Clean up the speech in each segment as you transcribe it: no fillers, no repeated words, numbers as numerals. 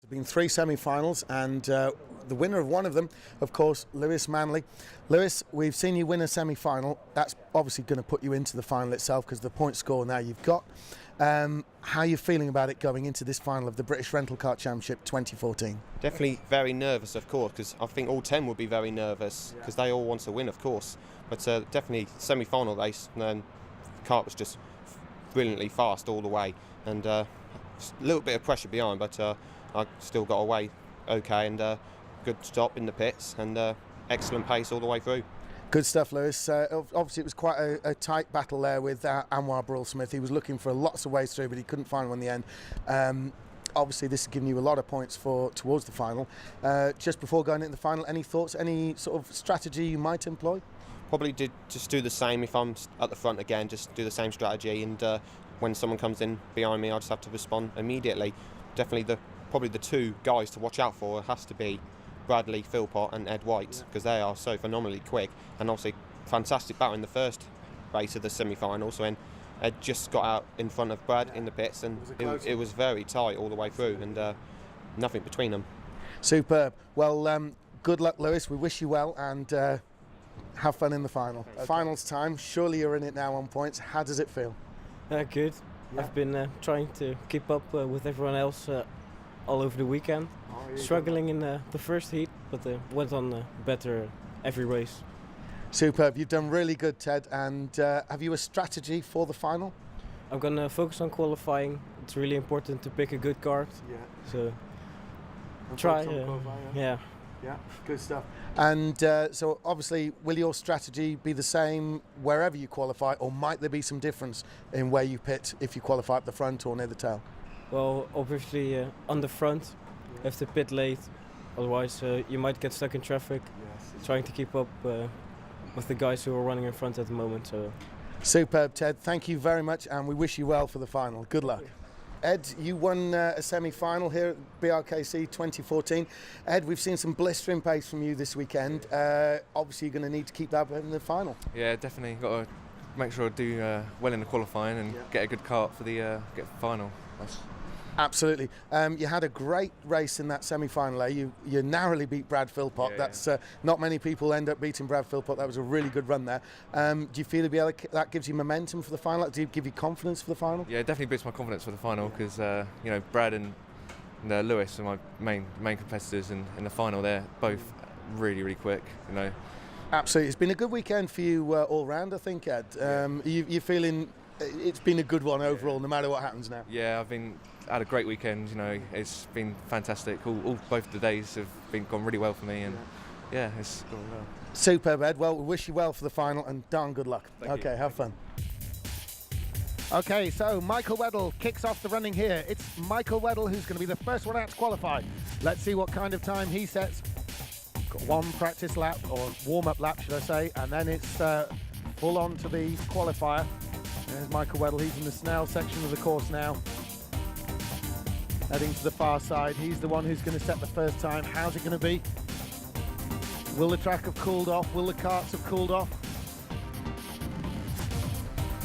Been 3 semi-finals, and the winner of one of them, of course, Lewis Manley. Lewis, we've seen you win a semi-final. That's obviously going to put you into the final itself because the point score now you've got. How are you feeling about it going into this final of the British Rental Car Championship 2014? Definitely very nervous, of course, because I think all 10 would be very nervous because they all want to win, of course. But definitely semi-final race, and the kart was just brilliantly fast all the way, and a little bit of pressure behind, but I still got away okay, and good stop in the pits, and excellent pace all the way through. Good stuff, Lewis. Obviously, it was quite a tight battle there with Anwar Brule-Smith. He was looking for lots of ways through, but he couldn't find one in the end. Obviously, this has given you a lot of points towards the final. Just before going into the final, any thoughts, any sort of strategy you might employ? Probably just do the same if I'm at the front again, just do the same strategy, and when someone comes in behind me, I just have to respond immediately. Definitely probably the two guys to watch out for has to be Bradley Philpott and Ed White, because they are so phenomenally quick, and obviously fantastic battle in the first race of the semi-final. So when Ed just got out in front of Brad in the pits, and it was very tight all the way through, and nothing between them. Superb. Well, good luck, Lewis. We wish you well, and have fun in the final. Okay. Finals time. Surely you're in it now on points. How does it feel? Good. Yeah. I've been trying to keep up with everyone else all over the weekend. Struggling in the first heat, but went on better every race. Superb. You've done really good, Ted. And have you a strategy for the final? I'm going to focus on qualifying. It's really important to pick a good kart. Yeah. So try. Yeah. Yeah, good stuff. And so obviously, will your strategy be the same wherever you qualify, or might there be some difference in where you pit if you qualify at the front or near the tail? Well, obviously on the front, you have to pit late, otherwise you might get stuck in traffic. Yes. Trying to keep up with the guys who are running in front at the moment. So. Superb, Ted. Thank you very much, and we wish you well for the final. Good luck. Ed, you won a semi-final here at BRKC 2014. Ed, we've seen some blistering pace from you this weekend. Obviously, you're going to need to keep that in the final. Yeah, definitely. Got to make sure I do well in the qualifying and get a good kart for the final. Absolutely. You had a great race in that semi-final. You narrowly beat Brad Philpott. Yeah, that's not many people end up beating Brad Philpott. That was a really good run there. Do you feel that gives you momentum for the final? Do you give you confidence for the final? Yeah, it definitely boosts my confidence for the final because Brad and Lewis are my main competitors in the final. They're both really quick. Absolutely. It's been a good weekend for you all round, I think, Ed. You're feeling it's been a good one overall, no matter what happens now. Yeah, had a great weekend. It's been fantastic. Both the days have gone really well for me, and it's gone well. Superb, Ed. Well, we wish you well for the final, and darn good luck. Thank you. Have fun. Okay, so Michael Weddle kicks off the running here. It's Michael Weddle who's going to be the first one out to qualify. Let's see what kind of time he sets. Got one practice lap, or warm-up lap, should I say, and then it's full on to the qualifier. There's Michael Weddle. He's in the Snell section of the course now. Heading to the far side. He's the one who's going to set the first time. How's it going to be? Will the track have cooled off? Will the karts have cooled off?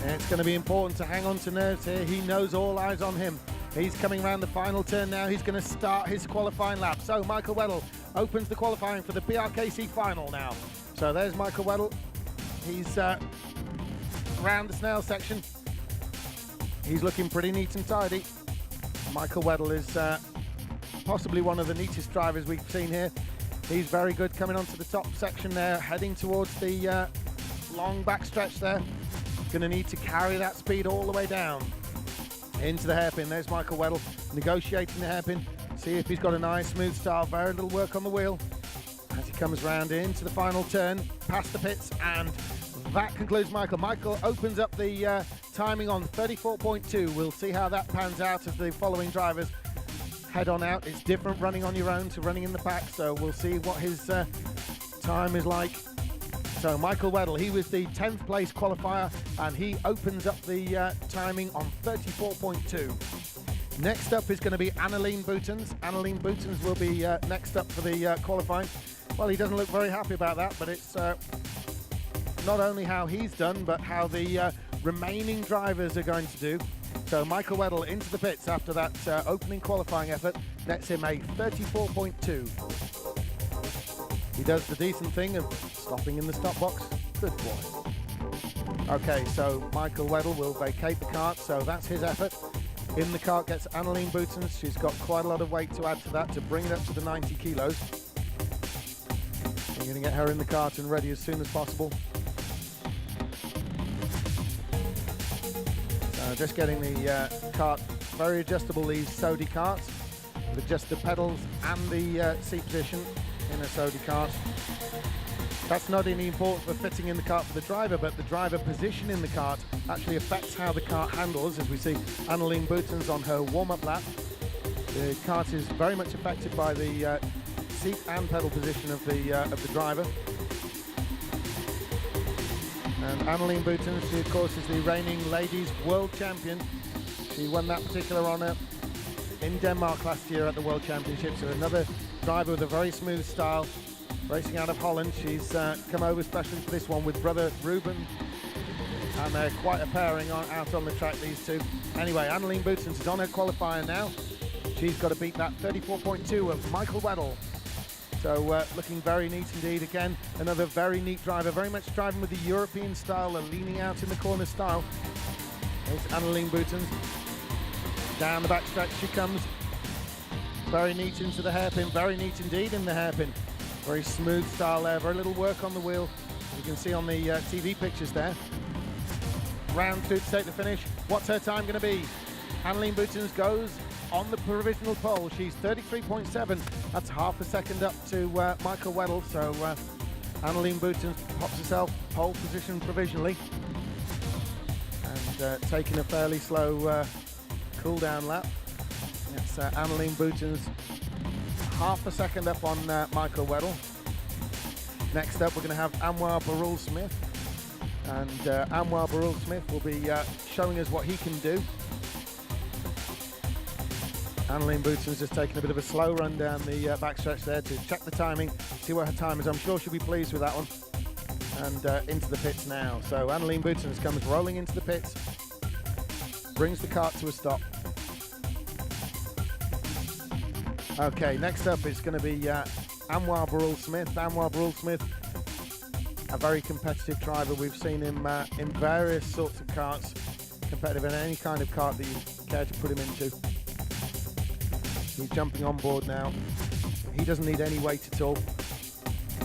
And it's going to be important to hang on to nerves here. He knows all eyes on him. He's coming around the final turn now. He's going to start his qualifying lap. So Michael Weddle opens the qualifying for the BRKC final now. So there's Michael Weddle. He's around the Snell section. He's looking pretty neat and tidy. Michael Weddle is possibly one of the neatest drivers we've seen here. He's very good coming onto the top section there, heading towards the long back stretch there. Going to need to carry that speed all the way down into the hairpin. There's Michael Weddle negotiating the hairpin. See if he's got a nice smooth start. Very little work on the wheel as he comes round into the final turn, past the pits, and that concludes Michael. Michael opens up the timing on 34.2. We'll see how that pans out as the following drivers head on out. It's different running on your own to running in the pack, so we'll see what his time is like. So Michael Weddle, he was the 10th place qualifier, and he opens up the timing on 34.2. Next up is going to be Annalene Boutons. Annalene Boutons will be next up for the qualifying. Well, he doesn't look very happy about that, but it's not only how he's done, but how the remaining drivers are going to do. So Michael Weddle into the pits after that opening qualifying effort nets him a 34.2. He does the decent thing of stopping in the stop box. Good boy. Okay, so Michael Weddle will vacate the kart, so that's his effort. In the kart gets Annalene Boutens. She's got quite a lot of weight to add to that to bring it up to the 90 kilos. We're going to get her in the kart and ready as soon as possible. Just getting the kart very adjustable, these Sodi karts, with just the pedals and the seat position in a Sodi kart. That's not only important for fitting in the kart for the driver, but the driver position in the kart actually affects how the kart handles, as we see Annalene Boutens on her warm-up lap. The kart is very much affected by the seat and pedal position of the driver. And Annalene Boutens, she of course is the reigning ladies world champion. She won that particular honour in Denmark last year at the World Championships. So another driver with a very smooth style, racing out of Holland. She's come over especially for this one with brother Ruben, and they're quite a pairing out on the track, these two. Anyway, Annalene Boutens is on her qualifier now. She's got to beat that 34.2 of Michael Weddle. So looking very neat indeed. Again, another very neat driver, very much driving with the European style, a leaning out in the corner style. There's Annalene Boutens. Down the backstretch she comes. Very neat into the hairpin, very neat indeed in the hairpin. Very smooth style there, very little work on the wheel. You can see on the TV pictures there. Round two to take the finish. What's her time going to be? Annalene Boutens goes on the provisional pole. She's 33.7. That's half a second up to Michael Weddle. So Annalene Boutens pops herself pole position provisionally. And taking a fairly slow cool down lap. It's Annalene Boutens half a second up on Michael Weddle. Next up we're going to have Anwar Barul Smith. And Anwar Barul Smith will be showing us what he can do. Annalene Boutens just taking a bit of a slow run down the backstretch there to check the timing, see what her time is. I'm sure she'll be pleased with that one. And into the pits now. So Annalene Boutens comes rolling into the pits, brings the kart to a stop. Okay, next up is going to be Anwar Barul Smith. Anwar Barul Smith, a very competitive driver. We've seen him in various sorts of karts, competitive in any kind of kart that you care to put him into. He's jumping on board now. He doesn't need any weight at all.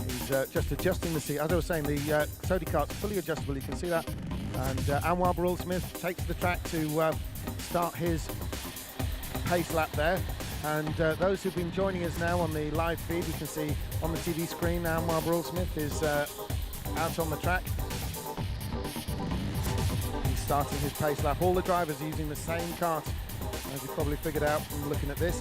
He's just adjusting the seat. As I was saying, the Sodi kart's fully adjustable, you can see that. And Anwar Barul Smith takes the track to start his pace lap there. And those who've been joining us now on the live feed, you can see on the TV screen, Anwar Barul Smith is out on the track. He's starting his pace lap. All the drivers are using the same kart, as you probably figured out from looking at this.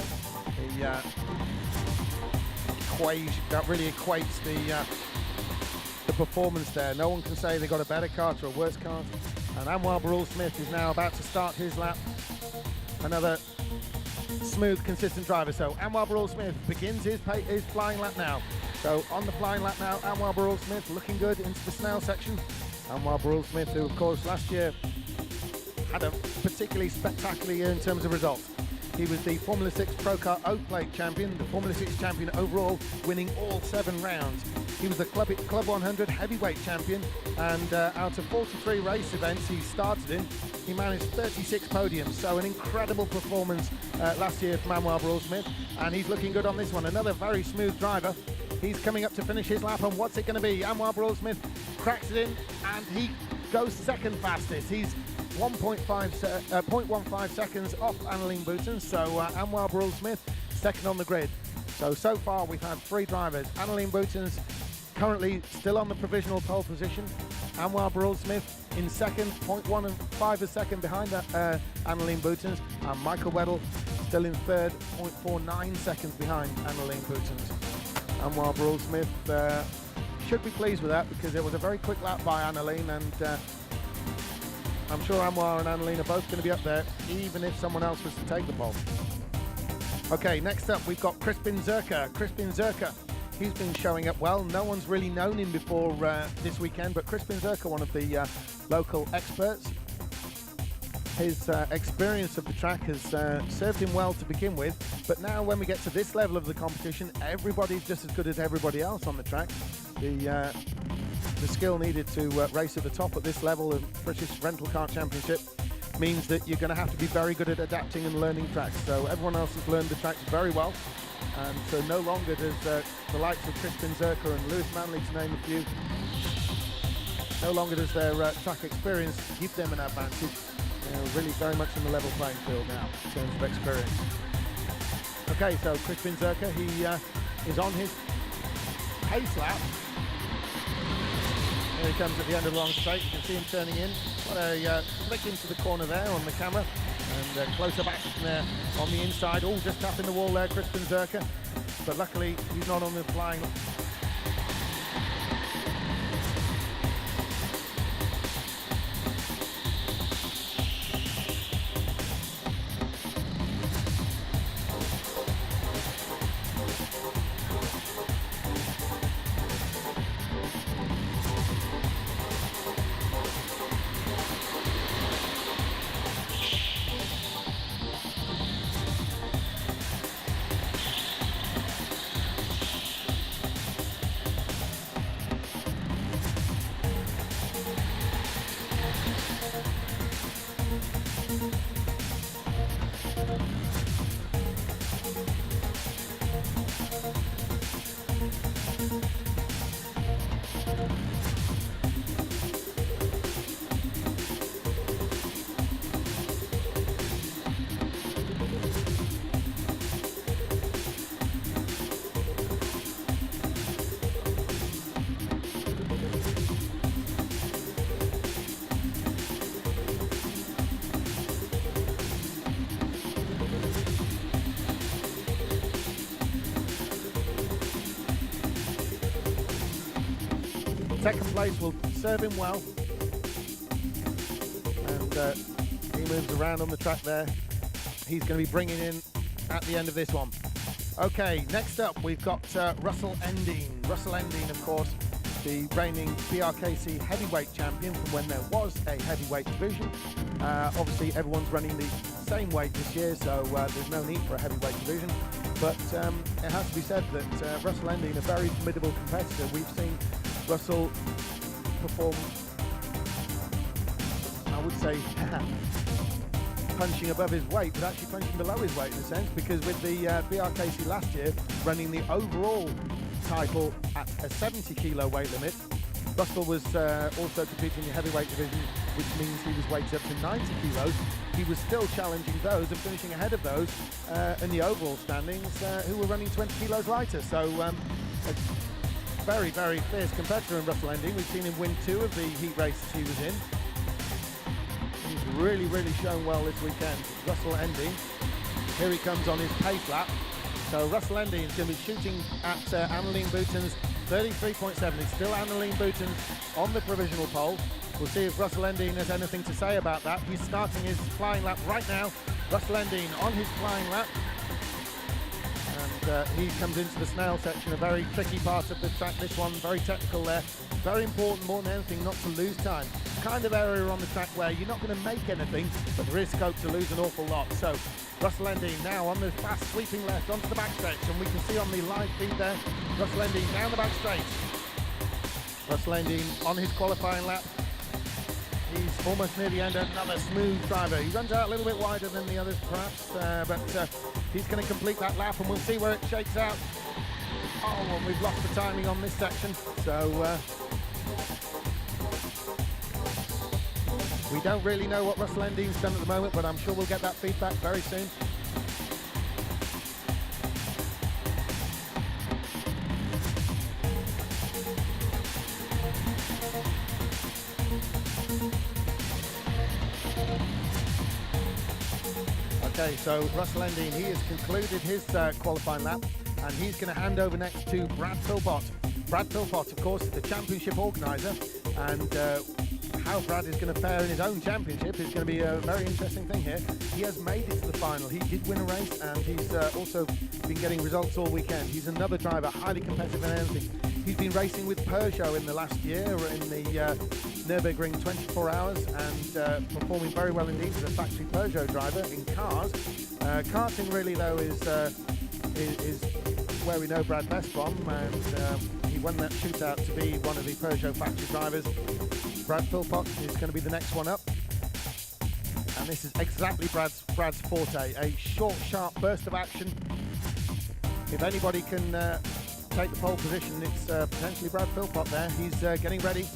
That really equates the performance there. No one can say they got a better kart or a worse kart. And Anwar Barul Smith is now about to start his lap. Another smooth, consistent driver. So Anwar Barul Smith begins his flying lap now. So on the flying lap now, Anwar Barul Smith looking good into the Snell section. Anwar Barul Smith, who of course last year had a particularly spectacular year in terms of results. He was the Formula 6 Pro Car O-Plate champion, the Formula 6 champion overall, winning all 7 rounds. He was the Club 100 heavyweight champion, and out of 43 race events he started in, he managed 36 podiums. So an incredible performance last year from Anwar Barul Smith, and he's looking good on this one. Another very smooth driver. He's coming up to finish his lap, and what's it going to be? Anwar Barul Smith cracks it in, and he goes second fastest. He's 0.15 seconds off Annalene Boutens, so Anwar Barul Smith second on the grid. So far we've had 3 drivers. Annalene Boutens currently still on the provisional pole position. Anwar Barul Smith in second, 0.15 a second behind Annalene Boutens, and Michael Weddle still in third, 0.49 seconds behind Annalene Boutens. Anwar Barul Smith should be pleased with that, because it was a very quick lap by Annalene, and I'm sure Anwar and Annalene are both going to be up there, even if someone else was to take the pole. Okay, next up we've got Crispin Zerka. Crispin Zerka, he's been showing up well. No one's really known him before this weekend, but Crispin Zerka, one of the local experts. His experience of the track has served him well to begin with, but now when we get to this level of the competition, everybody's just as good as everybody else on the track. The skill needed to race at the top at this level of British Rental Car Championship means that you're going to have to be very good at adapting and learning tracks. So everyone else has learned the tracks very well, and so no longer does the likes of Crispin Zerka and Lewis Manley, to name a few, no longer does their track experience give them an advantage. They're really very much in the level playing field now in terms of experience. Okay, so Crispin Zerka, he is on his pace lap. Here he comes at the end of the long straight. You can see him turning in. Got a flick into the corner there on the camera, and closer back there on the inside. All just tapping the wall there, Crispin Zerka. But luckily, he's not on the flying. Second place will serve him well, and he moves around on the track there. He's going to be bringing in at the end of this one. Okay, next up we've got Russell Endine. Russell Endine, of course, the reigning BRKC heavyweight champion from when there was a heavyweight division. Obviously everyone's running the same weight this year, so there's no need for a heavyweight division. But it has to be said that Russell Endine, a very formidable competitor. We've seen Russell perform, I would say, punching above his weight, but actually punching below his weight in a sense, because with the BRKC last year running the overall title at a 70 kilo weight limit, Russell was also competing in the heavyweight division, which means he was weighted up to 90 kilos. He was still challenging those and finishing ahead of those in the overall standings who were running 20 kilos lighter. So very, very fierce competitor in Russell Endine. We've seen him win 2 of the heat races he was in. He's really, really shown well this weekend. Russell Endine. Here he comes on his pace lap. So Russell Endine is going to be shooting at Annalene Bouton's 33.7. It's still Annalene Bouton on the provisional pole. We'll see if Russell Endine has anything to say about that. He's starting his flying lap right now. Russell Endine on his flying lap. And he comes into the snail section, a very tricky part of the track. This one, very technical there. Very important, more than anything, not to lose time. Kind of area on the track where you're not going to make anything, but there is scope to lose an awful lot. So Russell Endine now on the fast sweeping left onto the back stretch, and we can see on the live feed there, Russell Endine down the back straight. Russell Endine on his qualifying lap. He's almost near the end, another smooth driver. He runs out a little bit wider than the others perhaps, but he's going to complete that lap and we'll see where it shakes out. Oh, well, we've lost the timing on this section, so we don't really know what Russell Endine's done at the moment, but I'm sure we'll get that feedback very soon. Okay, so Russell Endine, he has concluded his qualifying lap, and he's going to hand over next to Brad Philpott. Brad Philpott, of course, is the championship organiser, and how Brad is going to fare in his own championship is going to be a very interesting thing here. He has made it to the final. He did win a race, and he's also been getting results all weekend. He's another driver, highly competitive in anything. He's been racing with Peugeot in the last year in the Nürburgring 24 hours and performing very well indeed as a factory Peugeot driver in cars. Karting really though is where we know Brad best from, and he won that shootout to be one of the Peugeot factory drivers. Brad Philpott is going to be the next one up, and this is exactly Brad's forte, a short, sharp burst of action. If anybody can take the pole position, it's potentially Brad Philpott there. He's getting ready.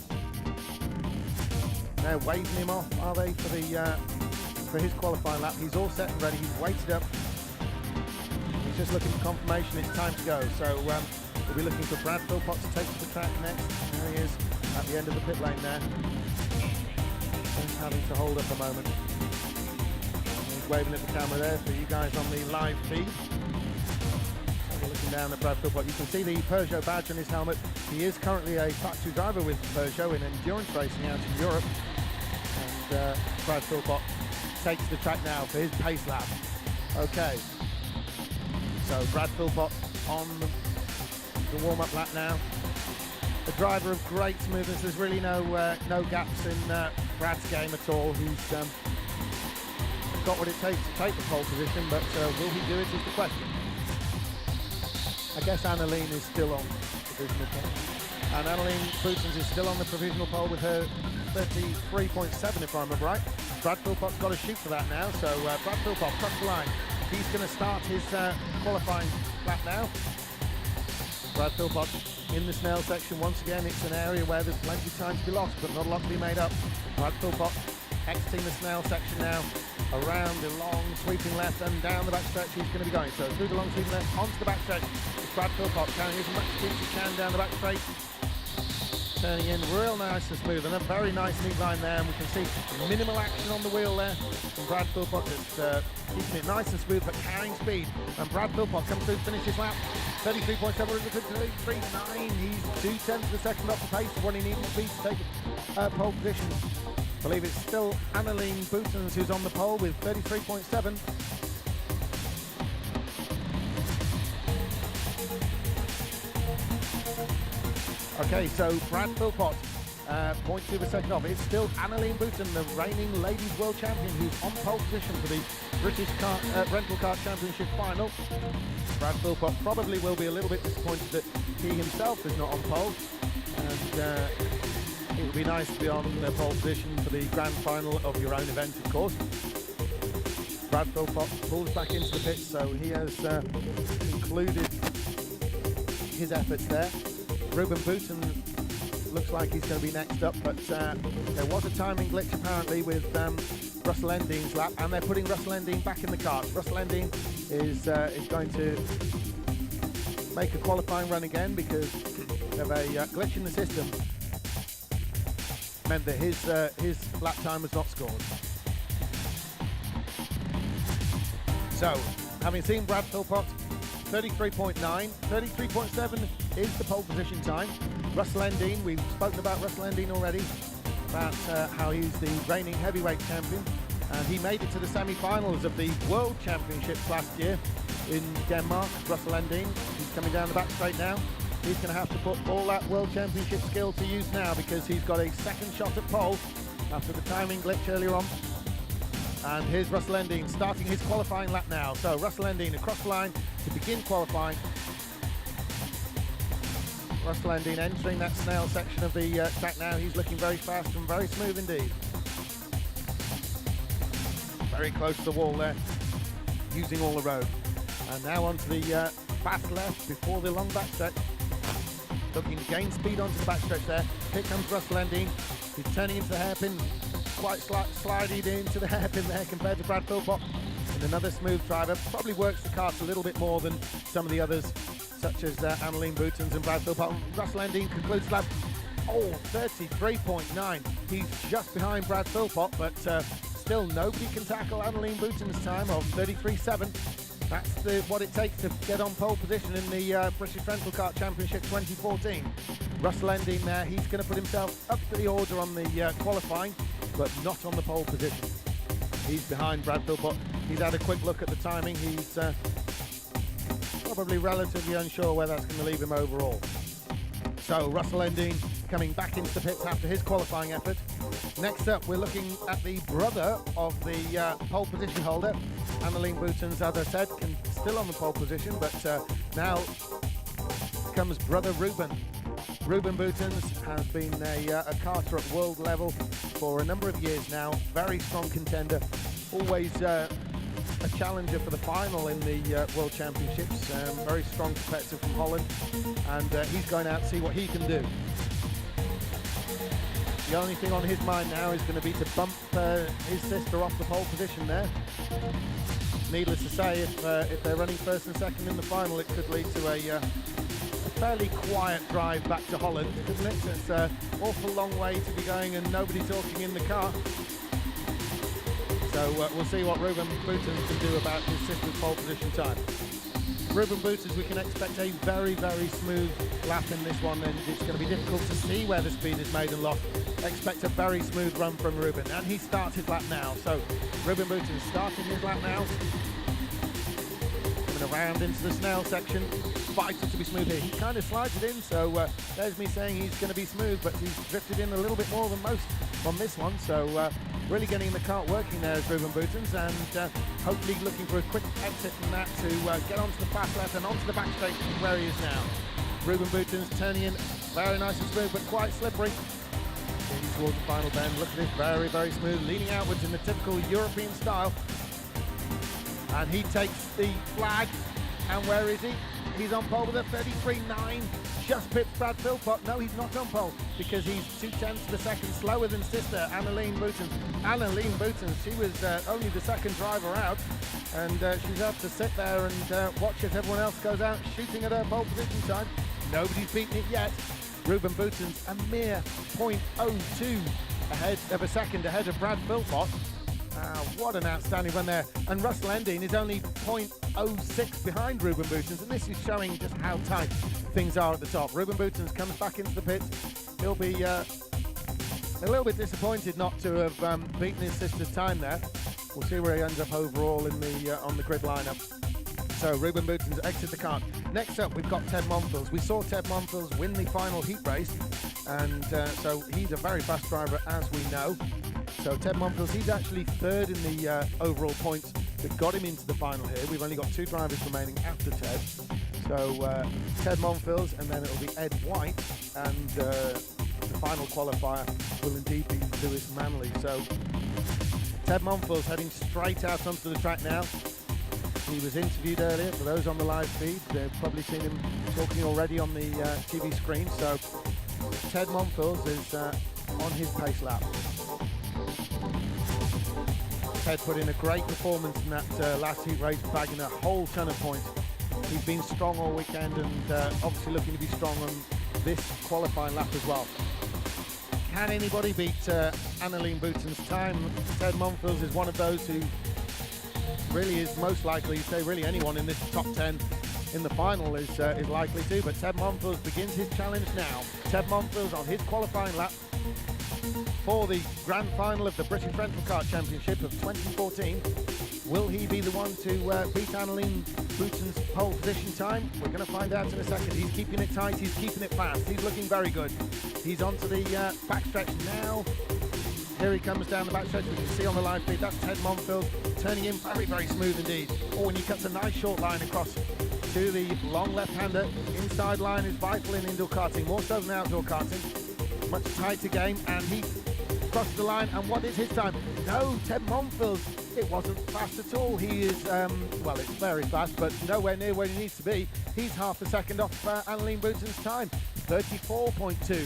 They're waving him off, are they, for his qualifying lap? He's all set and ready. He's weighted up. He's just looking for confirmation it's time to go. So we'll be looking for Brad Philpott to take to the track next. There he is at the end of the pit lane there. Just having to hold up a moment. He's waving at the camera there for you guys on the live feed. Looking down at Brad Philpott, you can see the Peugeot badge on his helmet. He is currently a factory driver with Peugeot in endurance racing out in Europe. And Brad Philpott takes the track now for his pace lap. Okay, so Brad Philpott on the warm-up lap now. A driver of great smoothness. There's really no gaps in Brad's game at all. He's got what it takes to take the pole position, but will he do it is the question. I guess Annalene is still on the provisional pole. And Annalene Boutons is still on the provisional pole with her 33.7, if I remember right. Brad Philpott's got to shoot for that now, so Brad Philpott across the line. He's going to start his qualifying lap now. Brad Philpott in the snail section. Once again, it's an area where there's plenty of time to be lost, but not a lot to be made up. Brad Philpott exiting the snail section now, around the long sweeping left and down the backstretch he's going to be going. So through the long sweeping left, onto the backstretch. It's Brad Philpott carrying as much speed as he can down the back straight. Turning in real nice and smooth, and a very nice neat line there, and we can see minimal action on the wheel there from Brad Philpott. It's keeping it nice and smooth but carrying speed, and Brad Philpott comes through to finish his lap. 33.7, 33.9. He's 2/10 of a second off the pace of what he needed to be to take pole position. I believe it's still Annalene Boutons who's on the pole with 33.7. Okay, so Brad Philpott, 0.2 of a second off. It's still Annalene Boutons, the reigning ladies world champion, who's on pole position for the British Rental Car Championship final. Brad Philpott probably will be a little bit disappointed that he himself is not on pole, and it would be nice to be on the pole position for the grand final of your own event, of course. Brad Philpott pulls back into the pit, so he has concluded his efforts there. Ruben Bouton looks like he's going to be next up, but there was a timing glitch apparently with Russell Endine's lap, and they're putting Russell Endine back in the kart. Russell Endine is going to make a qualifying run again because of a glitch in the system. Meant that his lap time was not scored. So, having seen Brad Philpott, 33.9, 33.7 is the pole position time. Russell Endine, we've spoken about Russell Endine already, about how he's the reigning heavyweight champion, and he made it to the semi-finals of the World Championships last year in Denmark. Russell Endine, he's coming down the back straight now. He's going to have to put all that World Championship skill to use now because he's got a second shot at pole after the timing glitch earlier on. And here's Russell Endine starting his qualifying lap now. So Russell Endine across the line to begin qualifying. Russell Endine entering that snail section of the track now. He's looking very fast and very smooth indeed. Very close to the wall there, using all the road. And now onto the fast left before the long backstretch. Looking to gain speed onto the backstretch there. Here comes Russell Endine. He's turning into the hairpin, quite sliding into the hairpin there compared to Brad Philpott. And another smooth driver, probably works the karts a little bit more than some of the others, such as Annalene Boutons and Brad Philpott. Russell Endine concludes the lap. Oh, 33.9. He's just behind Brad Philpott, but still nobody can tackle Annalene Boutons' time of 33.7. That's what it takes to get on pole position in the British Rental Kart Championship 2014. Russell Ending there, he's going to put himself up to the order on the qualifying, but not on the pole position. He's behind Brad Philpott. He's had a quick look at the timing. He's probably relatively unsure where that's going to leave him overall. So Russell Ending coming back into the pits after his qualifying effort. Next up, we're looking at the brother of the pole position holder. Annalene Boutons, as I said, still on the pole position, but now comes brother Ruben. Ruben Boutons has been a karter at world level for a number of years now. Very strong contender, always a challenger for the final in the World Championships. Very strong competitor from Holland, and he's going out to see what he can do. The only thing on his mind now is going to be to bump his sister off the pole position there. Needless to say, if they're running first and second in the final, it could lead to a fairly quiet drive back to Holland, isn't it? It's an awful long way to be going and nobody talking in the car. So we'll see what Ruben Boutons can do about his sister's pole position time. Ruben Boutons, we can expect a very, very smooth lap in this one, and it's going to be difficult to see where the speed is made and lost. Expect a very smooth run from Ruben, and he starts his lap now. So Ruben Boutons starting his lap now. Coming around into the Snell section. Vital to be smooth here. He kind of slides it in, so there's me saying he's going to be smooth, but he's drifted in a little bit more than most on this one. So really getting the kart working there is Ruben Boutons, and hopefully looking for a quick exit from that to get onto the fast left and onto the back straight where he is now. Ruben Boutons turning in very nice and smooth, but quite slippery. Getting towards the final bend. Look at this, very, very smooth, leaning outwards in the typical European style. And he takes the flag, and where is he? He's on pole with a 33.9. Just pips Brad Philpott. No, he's not on pole because he's 0.2 of a second slower than sister Annalene Boutons. Annalene Boutons, she was only the second driver out, and she's had to sit there and watch as everyone else goes out shooting at her pole position time. Nobody's beaten it yet. Ruben Boutons a mere 0.02 ahead of Brad Philpott. What an outstanding run there. And Russell Ending is only 0.06 behind Ruben Boutons, and this is showing just how tight things are at the top. Ruben Boutons comes back into the pits. He'll be a little bit disappointed not to have beaten his sister's time there. We'll see where he ends up overall in the on the grid lineup. So Ruben Boutons exits the kart. Next up, we've got Ted Monfils. We saw Ted Monfils win the final heat race, and so he's a very fast driver, as we know. So Ted Monfils, he's actually third in the overall points that got him into the final here. We've only got two drivers remaining after Ted. So Ted Monfils, and then it'll be Ed White, and the final qualifier will indeed be Lewis Manley. So Ted Monfils heading straight out onto the track now. He was interviewed earlier. For those on the live feed, they've probably seen him talking already on the TV screen. So Ted Monfils is on his pace lap. Ted put in a great performance in that last heat race, bagging a whole ton of points. He's been strong all weekend, and obviously looking to be strong on this qualifying lap as well. Can anybody beat Annalene Boutons' time? Ted Monfils is one of those who really is most likely, say really anyone in this top 10 in the final is likely to, but Ted Monfils begins his challenge now. Ted Monfils on his qualifying lap for the grand final of the British Rental Kart Championship of 2014. Will he be the one to beat Annalene Boutons' pole position time? We're going to find out in a second. He's keeping it tight, he's keeping it fast, he's looking very good. He's onto the backstretch now. Here he comes down the backstretch. You can see on the live feed, that's Ted Monfils turning in very, very smooth indeed. Oh, and he cuts a nice short line across to the long left-hander. Inside line is vital in indoor karting, more so than outdoor karting. Much tighter game, and he crossed the line, and what is his time? No, Ted Monfils, it wasn't fast at all. He is, well, it's very fast, but nowhere near where he needs to be. He's half a second off Annalene Boutons' time, 34.2.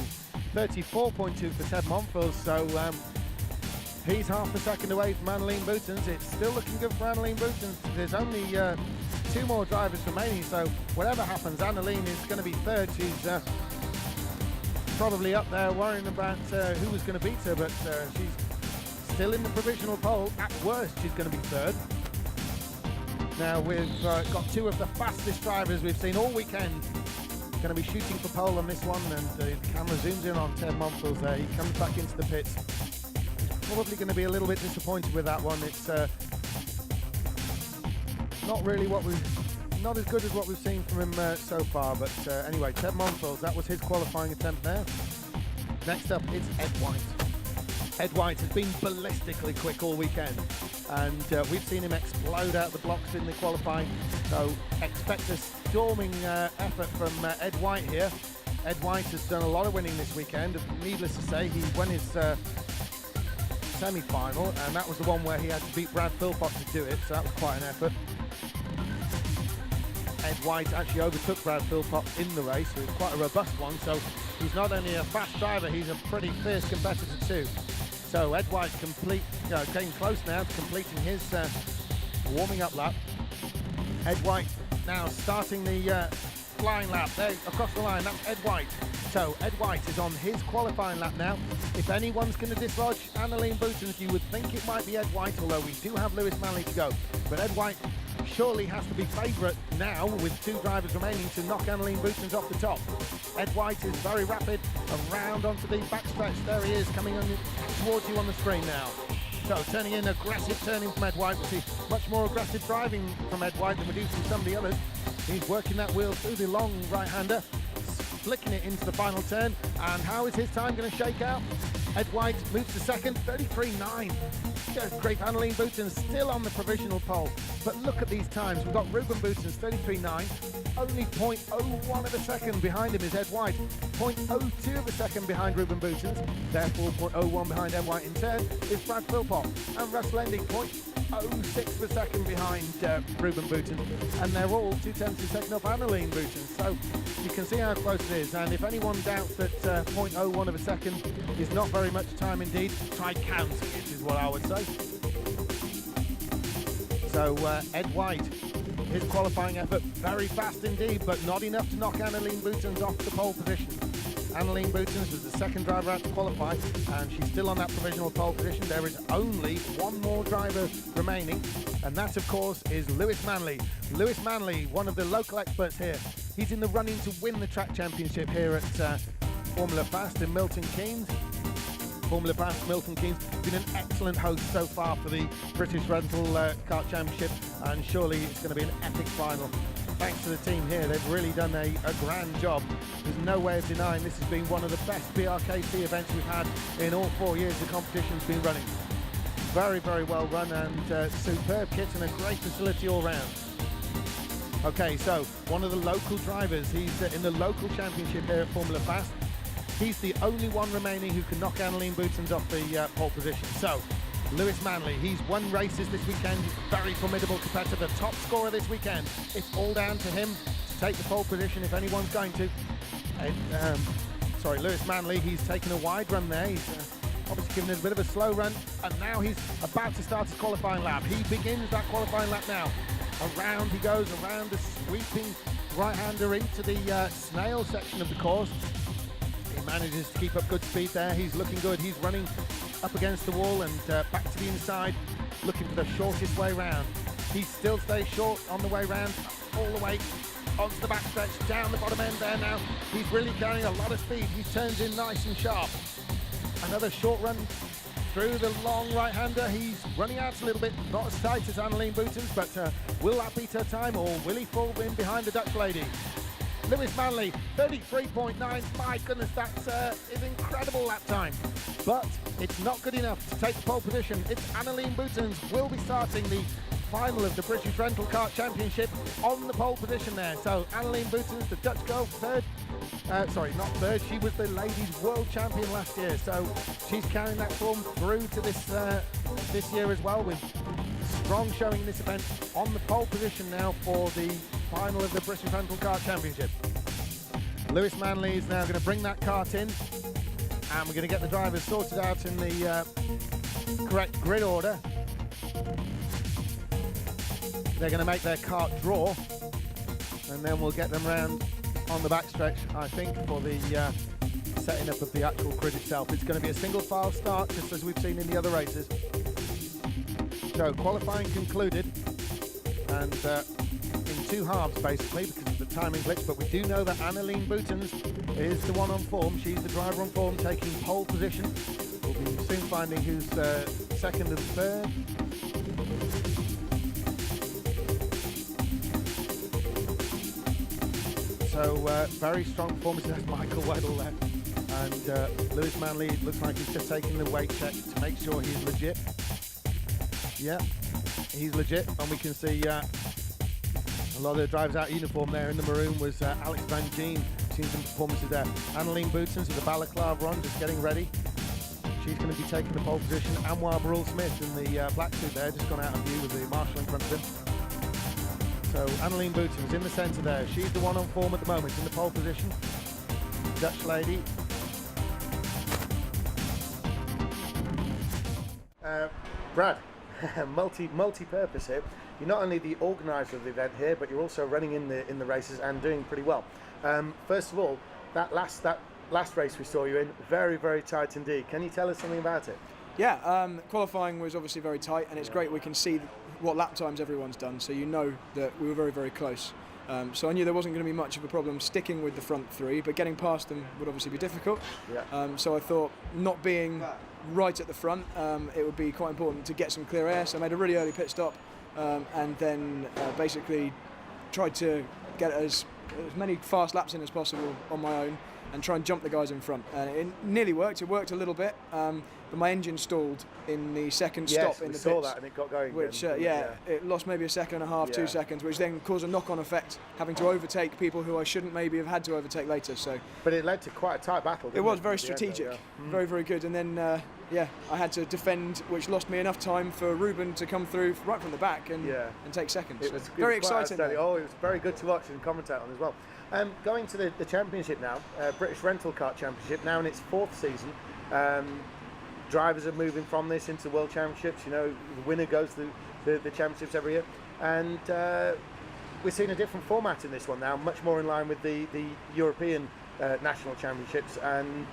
34.2 for Ted Monfils, so he's half a second away from Annalene Boutons. It's still looking good for Annalene Boutons. There's only two more drivers remaining, so whatever happens, Annalene is going to be third. She's probably up there worrying about who was going to beat her, but she's still in the provisional pole. At worst, she's going to be third. Now we've got two of the fastest drivers we've seen all weekend going to be shooting for pole on this one, and the camera zooms in on Ted Monfils there. He comes back into the pits. Probably going to be a little bit disappointed with that one. It's not really not as good as what we've seen from him so far, but anyway, Ted Monfils, that was his qualifying attempt there. Next up, it's Ed White. Ed White has been ballistically quick all weekend, and we've seen him explode out the blocks in the qualifying, so expect a storming effort from Ed White here. Ed White has done a lot of winning this weekend. Needless to say, he won his semi-final, and that was the one where he had to beat Brad Philpott to do it, so that was quite an effort. Ed White actually overtook Brad Philpott in the race, so it's quite a robust one, so he's not only a fast driver, he's a pretty fierce competitor too. So Ed White getting close now to completing his warming up lap. Ed White now starting the flying lap there across the line. That's Ed White. So Ed White is on his qualifying lap now. If anyone's going to dislodge Annalene Boutons, you would think it might be Ed White, although we do have Lewis Manley to go. But Ed White surely has to be favourite now, with two drivers remaining, to knock Annalene Boutons off the top. Ed White is very rapid around onto the backstretch. There he is, coming on towards you on the screen now. So turning in, aggressive turning from Ed White. We see much more aggressive driving from Ed White than we do from some of the others. He's working that wheel through the long right-hander, flicking it into the final turn. And how is his time going to shake out? Ed White moves to second, 33.9. Great, Annalene Boutons still on the provisional pole. But look at these times. We've got Ruben Boutons, 33.9. Only 0.01 of a second behind him is Ed White. 0.02 of a second behind Ruben Boutons. Therefore, 0.01 behind Ed White in turn is Brad Philpott. And Russ Lending, 0.06 of a second behind Ruben Boutons. And they're all 0.2 of a second off Annalene Boutons. So you can see how close it is. And if anyone doubts that 0.01 of a second is not very much time indeed, try counting it, is what I would say. So Ed White, his qualifying effort, very fast indeed, but not enough to knock Annalene Boutons off the pole position. Annalene Boutons was the second driver out to qualify, and she's still on that provisional pole position. There is only one more driver remaining, and that, of course, is Lewis Manley. Lewis Manley, one of the local experts here. He's in the running to win the track championship here at Formula Fast in Milton Keynes. Formula Fast Milton Keynes been an excellent host so far for the British Rental Kart Championship, and surely it's going to be an epic final. Thanks to the team here, they've really done a grand job. There's no way of denying this has been one of the best BRKC events we've had in all 4 years the competition's been running. Very, very well run, and superb kit and a great facility all round. Okay, so one of the local drivers, he's in the local championship here at Formula Fast. He's the only one remaining who can knock Annalene Boutons off the pole position. So, Lewis Manley, he's won races this weekend. He's a very formidable competitor, top scorer this weekend. It's all down to him to take the pole position if anyone's going to. Lewis Manley, he's taken a wide run there. He's obviously given it a bit of a slow run, and now he's about to start his qualifying lap. He begins that qualifying lap now. Around he goes, around the sweeping right-hander into the snail section of the course. He manages to keep up good speed there. He's looking good. He's running up against the wall and back to the inside, looking for the shortest way round. He still stays short on the way round, all the way onto the backstretch, down the bottom end there now. He's really carrying a lot of speed. He turns in nice and sharp. Another short run through the long right-hander. He's running out a little bit, not as tight as Annalene Boutons, but will that beat her time, or will he fall in behind the Dutch lady? Lewis Manley, 33.9. My goodness, that's is incredible lap time. But it's not good enough to take the pole position. It's Annalene Boutons will be starting the final of the British Rental Kart Championship on the pole position there. So Annalene Boutons, the Dutch girl, third. Sorry, not third. She was the ladies' world champion last year. So she's carrying that form through to this year as well, with strong showing in this event on the pole position now for the final of the British Rental Kart Championship. Lewis Manley is now going to bring that kart in, and we're going to get the drivers sorted out in the correct grid order. They're going to make their kart draw, and then we'll get them round on the backstretch, I think, for the setting up of the actual grid itself. It's going to be a single file start, just as we've seen in the other races. So qualifying concluded, and in two halves basically because of the timing glitch, but we do know that Annalene Boutons is the one on form. She's the driver on form, taking pole position. We'll be soon finding who's second and third. So very strong performance. That's Michael Weddle there. And Lewis Manley looks like he's just taking the weight check to make sure he's legit. Yeah, he's legit, and we can see a lot of the drivers out of uniform there. In the maroon was Alex Van Gien. Seen some performances there. Annalene Boutons with the balaclava on, just getting ready. She's going to be taking the pole position. Anwar Barul Smith in the black suit there, just gone out of view with the marshal in front of him. So Annalene Boutons in the centre there. She's the one on form at the moment in the pole position. Dutch lady. Brad, multi-purpose here. You're not only the organiser of the event here, but you're also running in the races and doing pretty well. First of all, that last race we saw you in, very, very tight indeed. Can you tell us something about it? Yeah, qualifying was obviously very tight, and it's great we can see what lap times everyone's done, so you know that we were very, very close. So I knew there wasn't going to be much of a problem sticking with the front three, but getting past them would obviously be difficult. Yeah. So I thought, not being right at the front, it would be quite important to get some clear air, so I made a really early pit stop, and then basically tried to get as many fast laps in as possible on my own and try and jump the guys in front. And it nearly worked. It worked a little bit, but my engine stalled in the second stop in the pits. Yes, we saw that, and it got going. Which, it lost maybe a second and a half, 2 seconds, which then caused a knock-on effect, having to overtake people who I shouldn't maybe have had to overtake later. So, but it led to quite a tight battle. It was very strategic, very, very good. And then, I had to defend, which lost me enough time for Ruben to come through right from the back and take second. It was very exciting. Oh, it was very good to watch and commentate on as well. Going to the championship now, British Rental Kart Championship, now in its 4th season. Drivers are moving from this into the World Championships. You know, the winner goes to the championships every year. And we're seeing a different format in this one now, much more in line with the European national championships and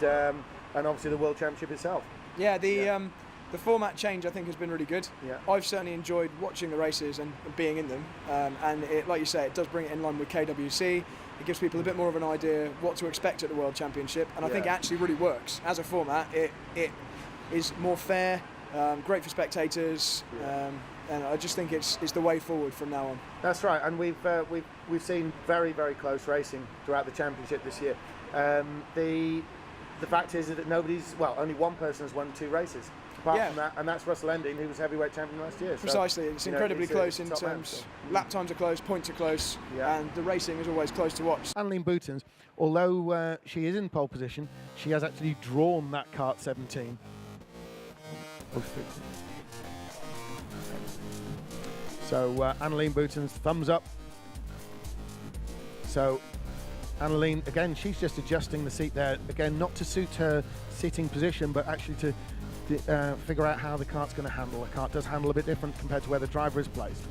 obviously the World Championship itself. Yeah, the format change I think has been really good. Yeah. I've certainly enjoyed watching the races and being in them, and it, like you say, it does bring it in line with KWC. It gives people a bit more of an idea what to expect at the World Championship, and I think it actually really works as a format. It is more fair, great for spectators, and I just think it's the way forward from now on. That's right, and we've seen very, very close racing throughout the championship this year. The fact is that only one person has won 2 races. Apart from that, and that's Russell Ending, who was heavyweight champion last year. So, precisely, it's incredibly close in terms. Lap times are close, points are close, and the racing is always close to watch. Annalene Boutons, although she is in pole position, she has actually drawn that kart 17. So Annalene Boutons, thumbs up. So Annalene, again, she's just adjusting the seat there, again, not to suit her sitting position, but actually to figure out how the kart's going to handle. The kart does handle a bit different compared to where the driver is placed.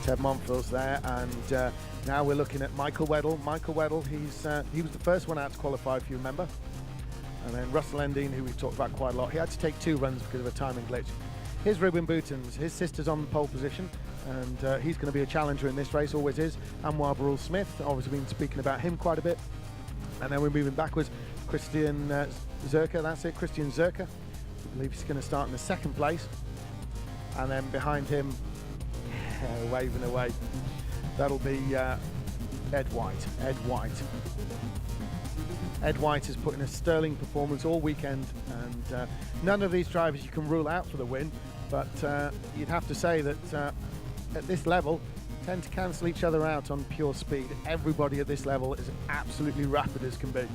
Ted Monfils there, and now we're looking at Michael Weddle. Michael Weddle, he was the first one out to qualify, if you remember. And then Russell Endine, who we've talked about quite a lot, he had to take 2 runs because of a timing glitch. Here's Ruben Boutons, his sister's on pole position, and he's going to be a challenger in this race, always is. Anwar Barul Smith, obviously been speaking about him quite a bit. And then we're moving backwards, Christian Zerka, that's it, Christian Zerka. I believe he's going to start in the 2nd place. And then behind him, waving away, that'll be Ed White. Ed White has put in a sterling performance all weekend, and none of these drivers you can rule out for the win, but you'd have to say that at this level tend to cancel each other out on pure speed. Everybody at this level is absolutely rapid as can be.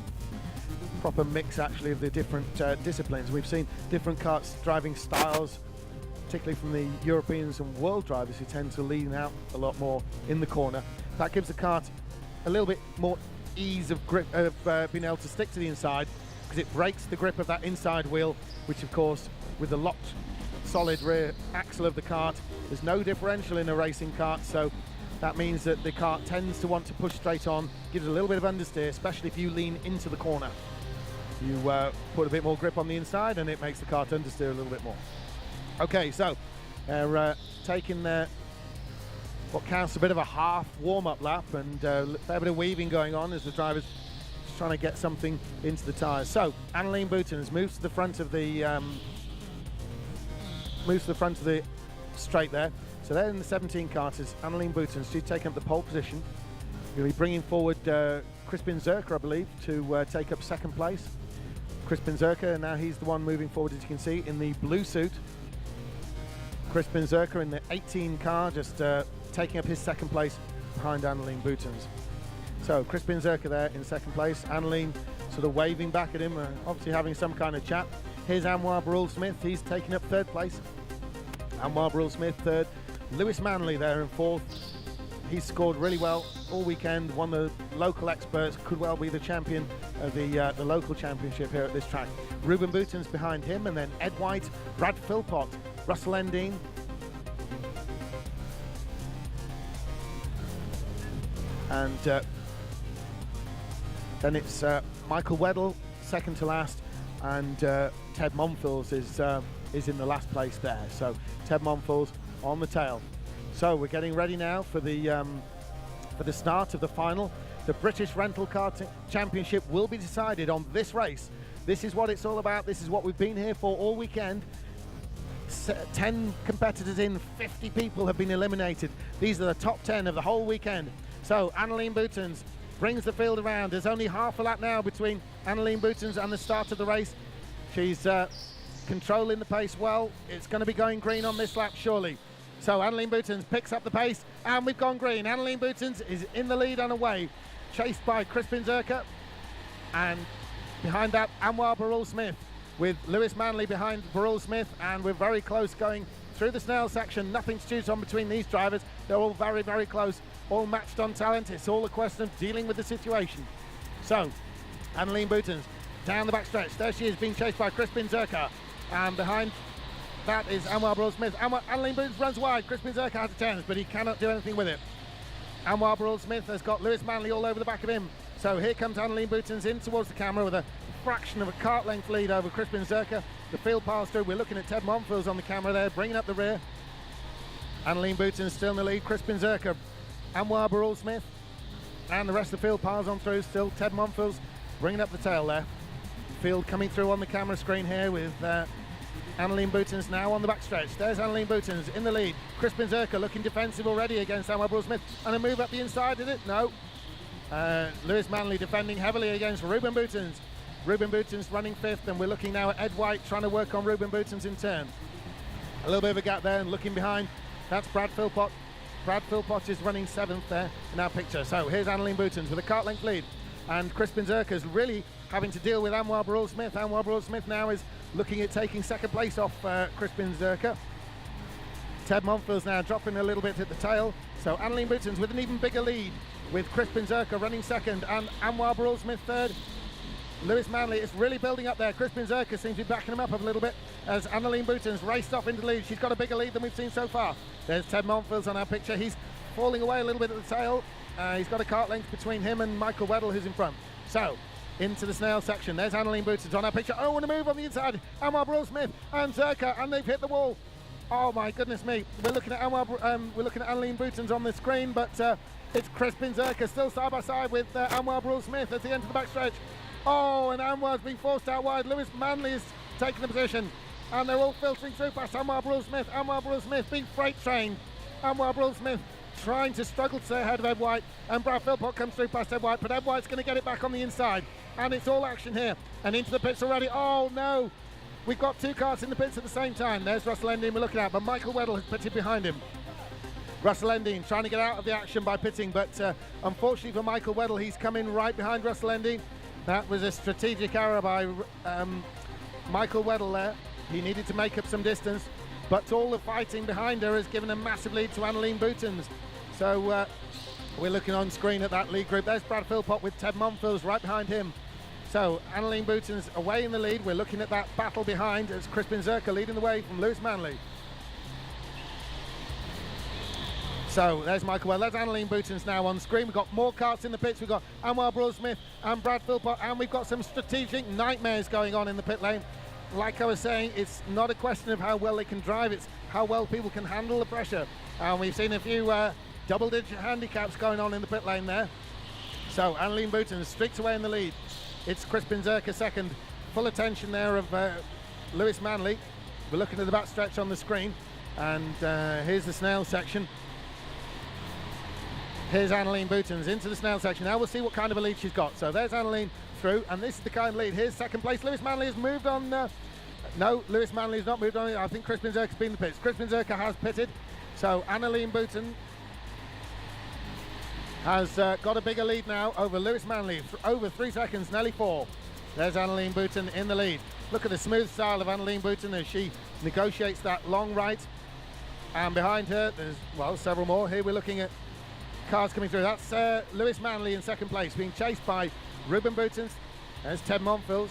Proper mix actually of the different disciplines. We've seen different karts driving styles, particularly from the Europeans and world drivers who tend to lean out a lot more in the corner. That gives the kart a little bit more ease of grip, of being able to stick to the inside, because it breaks the grip of that inside wheel, which of course with the locked solid rear axle of the kart, there's no differential in a racing kart, so that means that the kart tends to want to push straight on, gives a little bit of understeer, especially if you lean into the corner. You put a bit more grip on the inside and it makes the car understeer a little bit more. Okay, so they're taking what counts a bit of a half warm-up lap, and a fair bit of weaving going on as the driver's just trying to get something into the tyres. So Annalene Boutons moves to the front of the straight there. So they're in the 17 carters. Annalene Boutons, she's taking up the pole position. You'll be bringing forward Crispin Zerka, I believe, to take up second place. Crispin Zerka, now he's the one moving forward, as you can see, in the blue suit. Crispin Zerka in the 18 car, just taking up his second place behind Annalene Boutons. So Crispin Zerka there in second place. Annalene sort of waving back at him, obviously having some kind of chat. Here's Anwar Barul-Smith, he's taking up third place. Anwar Barul-Smith third. Lewis Manley there in fourth. He's scored really well all weekend, won the local experts, could well be the champion of the local championship here at this track. Ruben Boutons behind him, and then Ed White, Brad Philpott, Russell Endine, and then it's Michael Weddle second to last, and Ted Monfils is in the last place there. So Ted Monfils on the tail. So we're getting ready now for the start of the final. The British Rental Car Championship will be decided on this race. This is what it's all about. This is what we've been here for all weekend. 10 competitors in, 50 people have been eliminated. These are the top 10 of the whole weekend. So Annalene Boutons brings the field around. There's only half a lap now between Annalene Boutons and the start of the race. She's controlling the pace well. It's going to be going green on this lap, surely. So Annalene Boutons picks up the pace, and we've gone green. Annalene Boutons is in the lead and away, chased by Crispin Zerka, and behind that Anwar Barul-Smith, with Lewis Manley behind Barul-Smith, and we're very close going through the Snell section. Nothing to choose on between these drivers. They're all very, very close, all matched on talent. It's all a question of dealing with the situation. So Annalene Boutons down the backstretch. There she is, being chased by Crispin Zerka, and behind that is Anwar Barul-Smith. Annalene Boutons runs wide. Crispin Zerka has a chance, but he cannot do anything with it. Anwar Barul-Smith has got Lewis Manley all over the back of him. So here comes Annalene Boutons in towards the camera with a fraction of a cart length lead over Crispin Zerka. The field passed through. We're looking at Ted Monfils on the camera there, bringing up the rear. Annalene Boutons still in the lead. Crispin Zerka, Anwar Barul-Smith, and the rest of the field piles on through. Still Ted Monfils bringing up the tail there. Field coming through on the camera screen here with Annalene Boutons now on the backstretch. There's Annalene Boutons in the lead. Crispin Zerka looking defensive already against Anwar Barul-Smith, and a move up the inside, did it? No. Lewis Manley defending heavily against Ruben Boutons. Ruben Boutons running fifth, and we're looking now at Ed White trying to work on Ruben Boutons in turn. A little bit of a gap there, and looking behind, that's Brad Philpott. Brad Philpott is running seventh there in our picture. So here's Annalene Boutons with a cart length lead, and Crispin Zerka is really having to deal with Anwar Barul-Smith. Anwar Barul-Smith now is looking at taking second place off Crispin Zerka. Ted Monfils now dropping a little bit at the tail. So Annalene Boutons with an even bigger lead, with Crispin Zerka running second and Anwar Barul-Smith third. Lewis Manley is really building up there. Crispin Zerka seems to be backing him up a little bit as Annalene Boutons raced off into the lead. She's got a bigger lead than we've seen so far. There's Ted Monfils on our picture. He's falling away a little bit at the tail. He's got a cart length between him and Michael Weddle, who's in front. So into the Snail section. There's Annalene Boutons on our picture. Oh, and a move on the inside. Anwar Barul-Smith and Zerka, and they've hit the wall. Oh my goodness me! We're looking at Annalene Boutons on the screen, but it's Crispin Zerka still side by side with Anwar Barul-Smith as they enter the backstretch. Oh, and Anwar's being forced out wide. Lewis Manley is taking the position, and they're all filtering through past Anwar Barul-Smith. Anwar Barul-Smith being freight trained. Anwar Barul-Smith trying to struggle to stay ahead of Ed White, and Brad Philpott comes through past Ed White, but Ed White's going to get it back on the inside, and it's all action here, and into the pits already. Oh no, we've got two cars in the pits at the same time. There's Russell Endine we're looking at, but Michael Weddle has pitted behind him. Russell Endine trying to get out of the action by pitting, but unfortunately for Michael Weddle, he's come in right behind Russell Endine. That was a strategic error by Michael Weddle there. He needed to make up some distance, but all the fighting behind her has given a massive lead to Annalene Boutons. So we're looking on screen at that lead group. There's Brad Philpott with Ted Monfils right behind him. So Annalene Boutons away in the lead. We're looking at that battle behind as Crispin Zerka leading the way from Lewis Manley. So there's Michael Well, there's Annalene Boutons now on screen. We've got more karts in the pits. We've got Anwar Brule-Smith and Brad Philpott, and we've got some strategic nightmares going on in the pit lane. Like I was saying, it's not a question of how well they can drive, it's how well people can handle the pressure. And we've seen a few double-digit handicaps going on in the pit lane there. So Annalene Boutons streaks away in the lead. It's Crispin Zerka second. Full attention there of Lewis Manley. We're looking at the back stretch on the screen, and here's the snail section. Here's Annalene Boutons into the snail section. Now we'll see what kind of a lead she's got. So there's Annalene through, and this is the kind of lead. Here's second place. Lewis Manley has moved on. No, Lewis Manley has not moved on. I think Crispin Zerka's been in the pits. Crispin Zerka has pitted. So Annalene Bouton has got a bigger lead now over Lewis Manley. Over 3 seconds, nearly 4. There's Annalene Bouton in the lead. Look at the smooth style of Annalene Bouton as she negotiates that long right. And behind her, there's, well, several more. Here we're looking at cars coming through. That's Lewis Manley in second place, being chased by Ruben Boutons. There's Ted Monfils.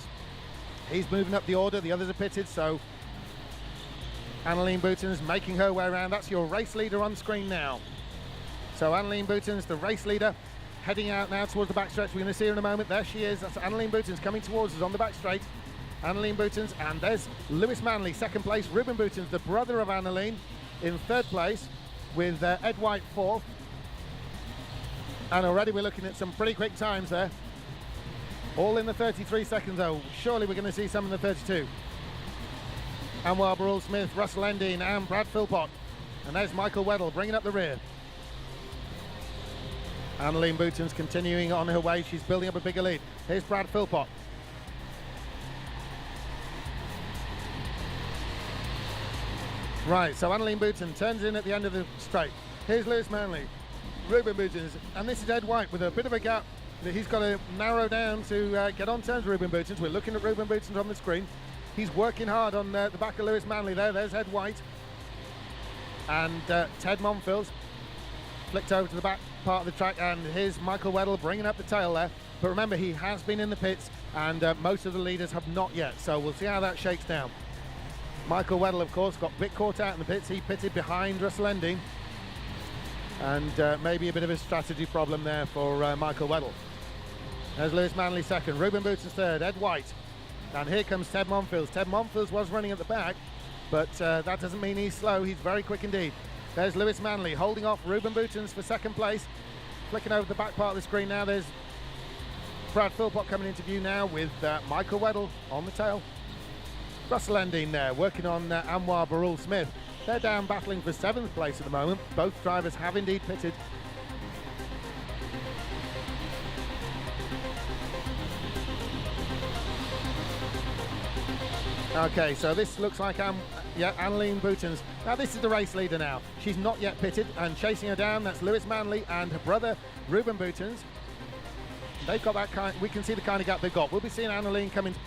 He's moving up the order. The others are pitted, so Annalene Boutons making her way around. That's your race leader on screen now. So Annalene Boutons, the race leader, heading out now towards the backstretch. We're going to see her in a moment. There she is. That's Annalene Boutons coming towards us on the back straight. Annalene Boutons, and there's Lewis Manley, second place. Ruben Boutons, the brother of Annalene, in third place, with Ed White fourth. And already we're looking at some pretty quick times there. All in the 33 seconds though. Surely we're going to see some in the 32. Anwar Brule-Smith, Russell Endine and Brad Philpott. And there's Michael Weddle bringing up the rear. Annalene Boutons continuing on her way. She's building up a bigger lead. Here's Brad Philpott. Right, so Annalene Bouton turns in at the end of the straight. Here's Lewis Manley, Ruben Boutons, and this is Ed White with a bit of a gap that he's got to narrow down to get on terms with Ruben Boutons. We're looking at Ruben Boutons on the screen. He's working hard on the back of Lewis Manley there. There's Ed White. And Ted Monfils flicked over to the back part of the track, and here's Michael Weddle bringing up the tail there. But remember, he has been in the pits, and most of the leaders have not yet, so we'll see how that shakes down. Michael Weddle, of course, got a bit caught out in the pits. He pitted behind Russell Endine, and maybe a bit of a strategy problem there for Michael Weddle. There's Lewis Manley second, Ruben Boutons third, Ed White, and here comes Ted Monfils. Ted Monfils was running at the back, but that doesn't mean he's slow. He's very quick indeed. There's Lewis Manley holding off Ruben Boutons for second place. Flicking over the back part of the screen now, there's Brad Philpott coming into view now with Michael Weddle on the tail. Russell Endine there working on Anwar Brule-Smith. They're down battling for 7th place at the moment. Both drivers have indeed pitted. Okay, so this looks like Annalene Boutons. Now this is the race leader now. She's not yet pitted, and chasing her down, that's Lewis Manley and her brother Ruben Boutons. They've got that kind, we can see the kind of gap they've got. We'll be seeing Annalene come into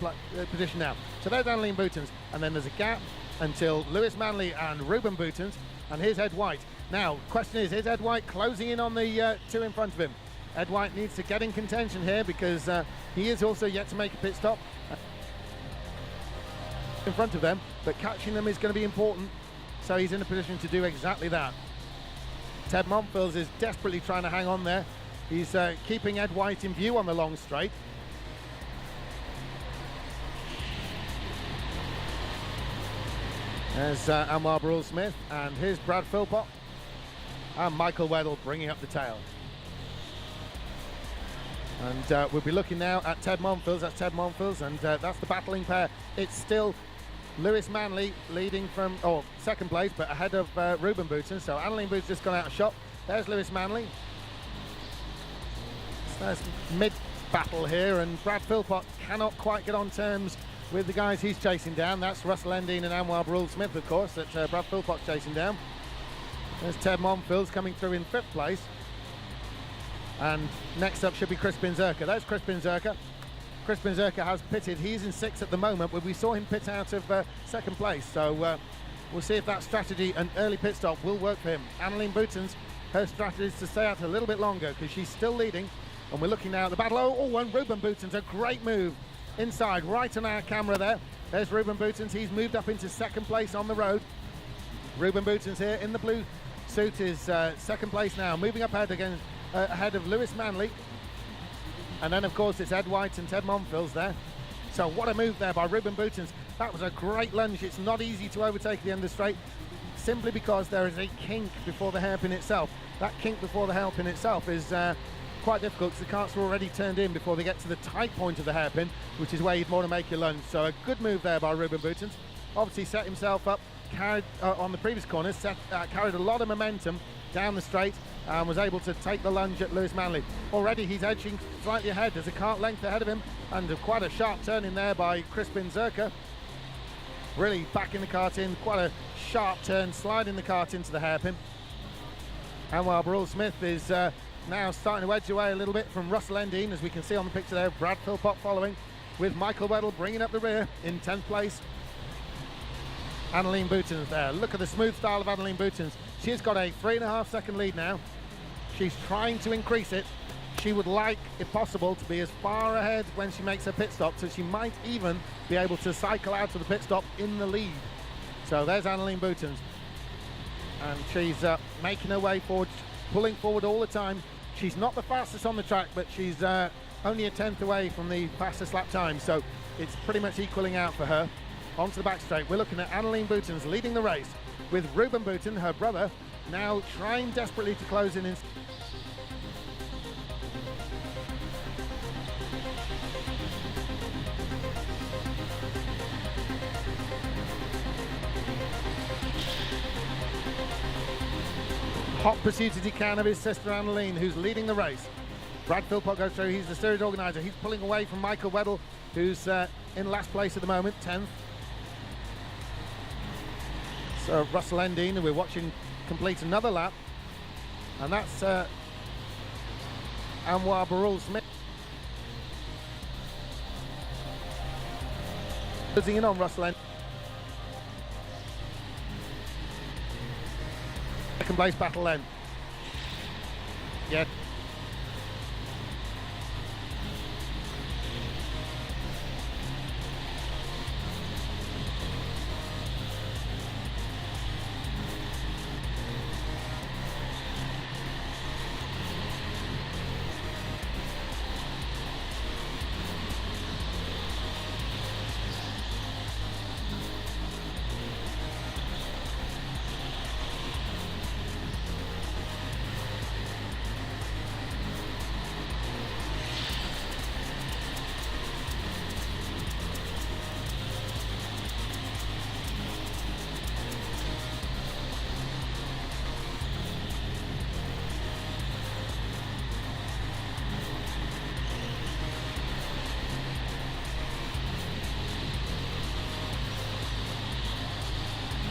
position now. So there's Annalene Boutons, and then there's a gap until Lewis Manley and Ruben Boutons, and here's Ed White. Now, question is Ed White closing in on the two in front of him? Ed White needs to get in contention here because he is also yet to make a pit stop in front of them, but catching them is going to be important, so he's in a position to do exactly that. Ted Monfils is desperately trying to hang on there. He's keeping Ed White in view on the long straight. There's Anwar Brule-Smith, and here's Brad Philpott and Michael Weddle bringing up the tail. And we'll be looking now at Ted Monfils. That's Ted Monfils, and that's the battling pair. It's still Lewis Manley leading from, second place, but ahead of Ruben Boutons. So Annalene Boutons just gone out of shot. There's Lewis Manley. So there's mid-battle here, and Brad Philpott cannot quite get on terms with the guys he's chasing down. That's Russell Endine and Anwar Brule-Smith, of course, that Brad Philpott's chasing down. There's Ted Monfils coming through in 5th place. And next up should be Crispin Zerka. There's Crispin Zerka. Crispin Zerka has pitted. He's in 6th at the moment, but we saw him pit out of 2nd place. So we'll see if that strategy, an early pit stop, will work for him. Annalene Boutons, her strategy is to stay out a little bit longer because she's still leading. And we're looking now at the battle. And Ruben Boutons, a great move inside, right on our camera there. There's Ruben Boutons. He's moved up into 2nd place on the road. Ruben Boutons here in the blue Suit is second place now, moving up ahead of Lewis Manley. And then, of course, it's Ed White and Ted Monfils there. So what a move there by Ruben Boutons. That was a great lunge. It's not easy to overtake at the end of the straight, simply because there is a kink before the hairpin itself. That kink before the hairpin itself is quite difficult because the carts are already turned in before they get to the tight point of the hairpin, which is where you'd want to make your lunge. So a good move there by Ruben Boutons. Obviously set himself up, carried on the previous corners, carried a lot of momentum down the straight and was able to take the lunge at Lewis Manley. Already he's edging slightly ahead. There's a cart length ahead of him and quite a sharp turn in there by Crispin Zerka. Really backing the cart in, quite a sharp turn, sliding the cart into the hairpin. And while Burrell Smith is now starting to edge away a little bit from Russell Endine, as we can see on the picture there, Brad Philpott following, with Michael Weddle bringing up the rear in 10th place. Annalene Boutons there. Look at the smooth style of Annalene Boutons. She's got a 3.5 second lead now. She's trying to increase it. She would like, if possible, to be as far ahead when she makes her pit stop, so she might even be able to cycle out of the pit stop in the lead. So there's Annalene Boutons. And she's making her way forward, pulling forward all the time. She's not the fastest on the track, but she's only a 10th away from the fastest lap time, so it's pretty much equaling out for her. Onto the back straight, we're looking at Annalene Boutons leading the race, with Ruben Bouton, her brother, now trying desperately to close in. Hot pursuit as he can of his sister Annalene, who's leading the race. Brad Philpott goes through, he's the series organizer. He's pulling away from Michael Weddle, who's in last place at the moment, 10th. So Russell Endine, we're watching complete another lap. And that's Anwar Burrell Smith. Closing in on Russell Endine. Second place battle then. Yeah.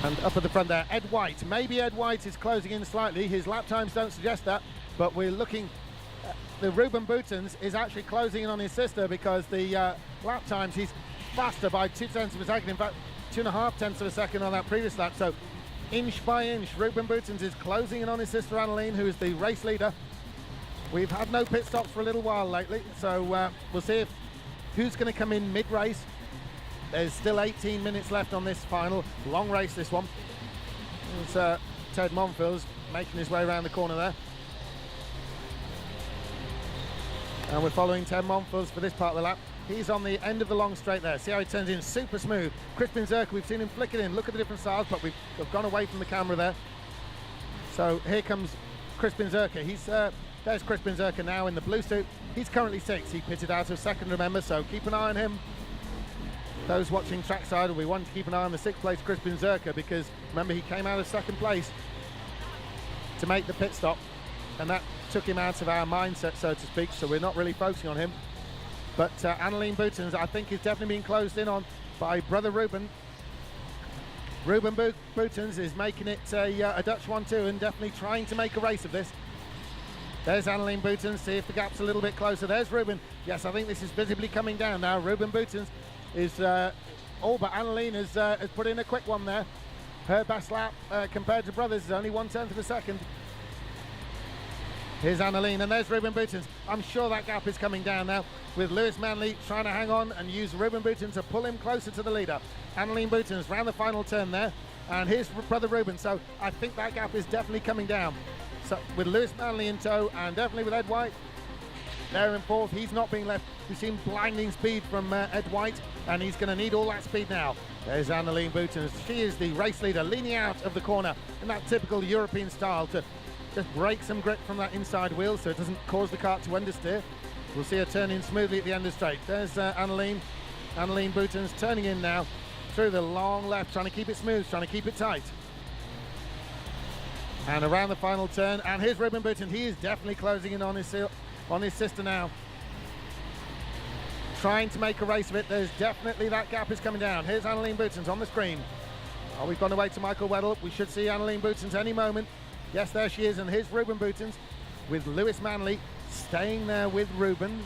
And up at the front there, Ed White. Maybe Ed White is closing in slightly. His lap times don't suggest that, but we're looking. The Ruben Boutons is actually closing in on his sister because the lap times, he's faster by 2 tenths of a second. In fact, 2.5 tenths of a second on that previous lap. So inch by inch, Ruben Boutons is closing in on his sister Annalene, who is the race leader. We've had no pit stops for a little while lately, so we'll see who's going to come in mid-race. There's still 18 minutes left on this final. Long race, this one. It's Ted Monfils making his way around the corner there. And we're following Ted Monfils for this part of the lap. He's on the end of the long straight there. See how he turns in, super smooth. Crispin Zerka, we've seen him flick it in. Look at the different styles, but we've gone away from the camera there. So here comes Crispin Zerka. There's Crispin Zerka now in the blue suit. He's currently 6th. He pitted out of 2nd, remember, so keep an eye on him. Those watching trackside will be wanting to keep an eye on the 6th place Crispin Zerka, because remember, he came out of 2nd place to make the pit stop, and that took him out of our mindset, so to speak, so we're not really focusing on him. But Annalene Boutons, I think, is definitely being closed in on by brother Ruben. Ruben Boutons is making it a Dutch 1-2 and definitely trying to make a race of this. There's Annalene Boutons, see if the gap's a little bit closer. There's Ruben. Yes, I think this is visibly coming down now. Ruben Boutons is but Annalene has put in a quick one there. Her best lap compared to brothers is only 1/10 of a second. Here's Annalene, and there's Ruben Boutons. I'm sure that gap is coming down now, with Lewis Manley trying to hang on and use Ruben Boutons to pull him closer to the leader. Annalene Boutons round the final turn there. and here's brother Ruben. So I think that gap is definitely coming down. So with Lewis Manley in tow, and definitely with Ed White there in fourth, he's not being left. We've seen blinding speed from Ed White, and he's going to need all that speed now. There's Annalene Boutons. She is the race leader, leaning out of the corner in that typical European style to just break some grip from that inside wheel so it doesn't cause the kart to understeer. We'll see her turn in smoothly at the end of the straight. There's Annalene Boutons turning in now through the long left, trying to keep it smooth, trying to keep it tight. And around the final turn, and here's Ruben Boutons. He is definitely closing in on his sister now. Trying to make a race of it. There's definitely that gap is coming down. Here's Annalene Boutons on the screen. Oh, we've gone away to Michael Weddle. We should see Annalene Boutons any moment. Yes, there she is, and here's Ruben Boutons with Lewis Manley staying there with Ruben.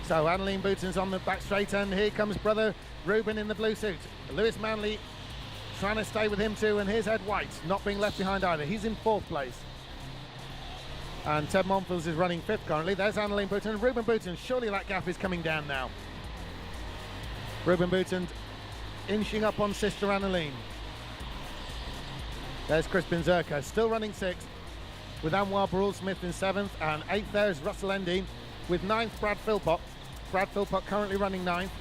So Annalene Boutons on the back straight, and here comes brother Ruben in the blue suit. Lewis Manley trying to stay with him too, and here's Ed White, not being left behind either. He's in fourth place. And Ted Monfils is running fifth currently. There's Annalene Boutons. Ruben Boutons, surely that gap is coming down now. Ruben Boutons inching up on sister Annalene. There's Crispin Zerka, still running sixth, with Anwar Barul-Smith in seventh, and eighth there is Russell Endine, with ninth Brad Philpott. Brad Philpott currently running ninth.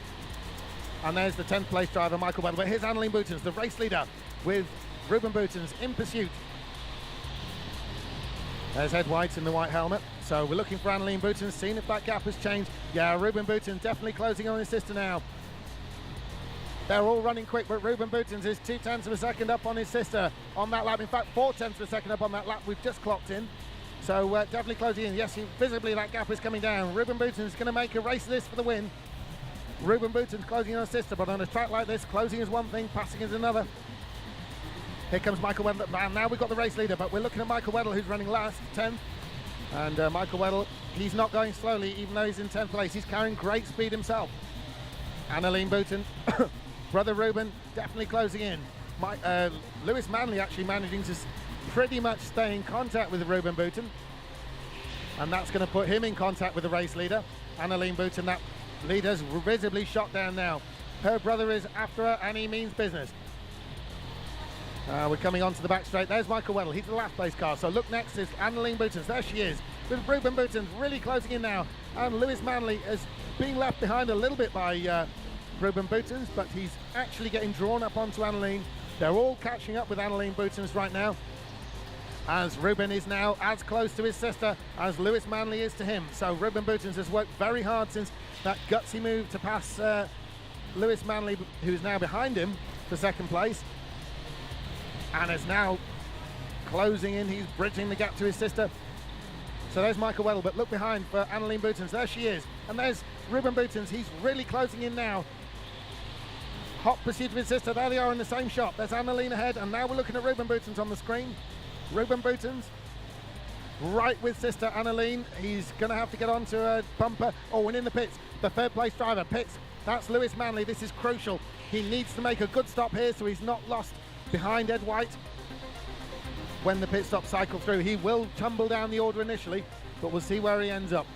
And there's the 10th place driver, Michael Weddle. But here's Annalene Boutons, the race leader, with Ruben Boutons in pursuit. There's Ed White in the white helmet. So we're looking for Annalene Boutons, seeing if that gap has changed. Yeah, Ruben Boutons definitely closing on his sister now. They're all running quick, but Ruben Boutons is 0.2 of a second up on his sister on that lap. In fact, 0.4 of a second up on that lap we've just clocked in. So definitely closing in. Yes, visibly that gap is coming down. Ruben Boutons is going to make a race of this for the win. Ruben Boutons closing on his sister, but on a track like this, closing is one thing, passing is another. Here comes Michael Weddle, and now we've got the race leader, but we're looking at Michael Weddle, who's running last, 10th. And Michael Weddle, he's not going slowly, even though he's in 10th place. He's carrying great speed himself. Annalene Boutons, brother Ruben, definitely closing in. Lewis Manley actually managing to pretty much stay in contact with Ruben Boutons, and that's going to put him in contact with the race leader. Annalene Boutons, that leader's visibly shot down now. Her brother is after her, and he means business. We're coming onto the back straight. There's Michael Weddle. He's the last place car. So look next is Annalene Boutons. There she is, with Ruben Boutons really closing in now. And Lewis Manley is being left behind a little bit by Ruben Boutons, but he's actually getting drawn up onto Annalene. They're all catching up with Annalene Boutons right now, as Ruben is now as close to his sister as Lewis Manley is to him. So Ruben Boutons has worked very hard since that gutsy move to pass Lewis Manley, who's now behind him for second place, and is now closing in. He's bridging the gap to his sister. So there's Michael Weddle, but look behind for Annalene Boutons. There she is, and there's Ruben Boutons. He's really closing in now. Hot pursuit of his sister. There they are in the same shot. There's Annalene ahead, and now we're looking at Ruben Boutons on the screen. Ruben Boutons right with sister Annalene. He's going to have to get onto a bumper. Oh, and in the pits, the third place driver pits. That's Lewis Manley. This is crucial. He needs to make a good stop here so he's not lost behind Ed White when the pit stop cycle through. He will tumble down the order initially, but we'll see where he ends up.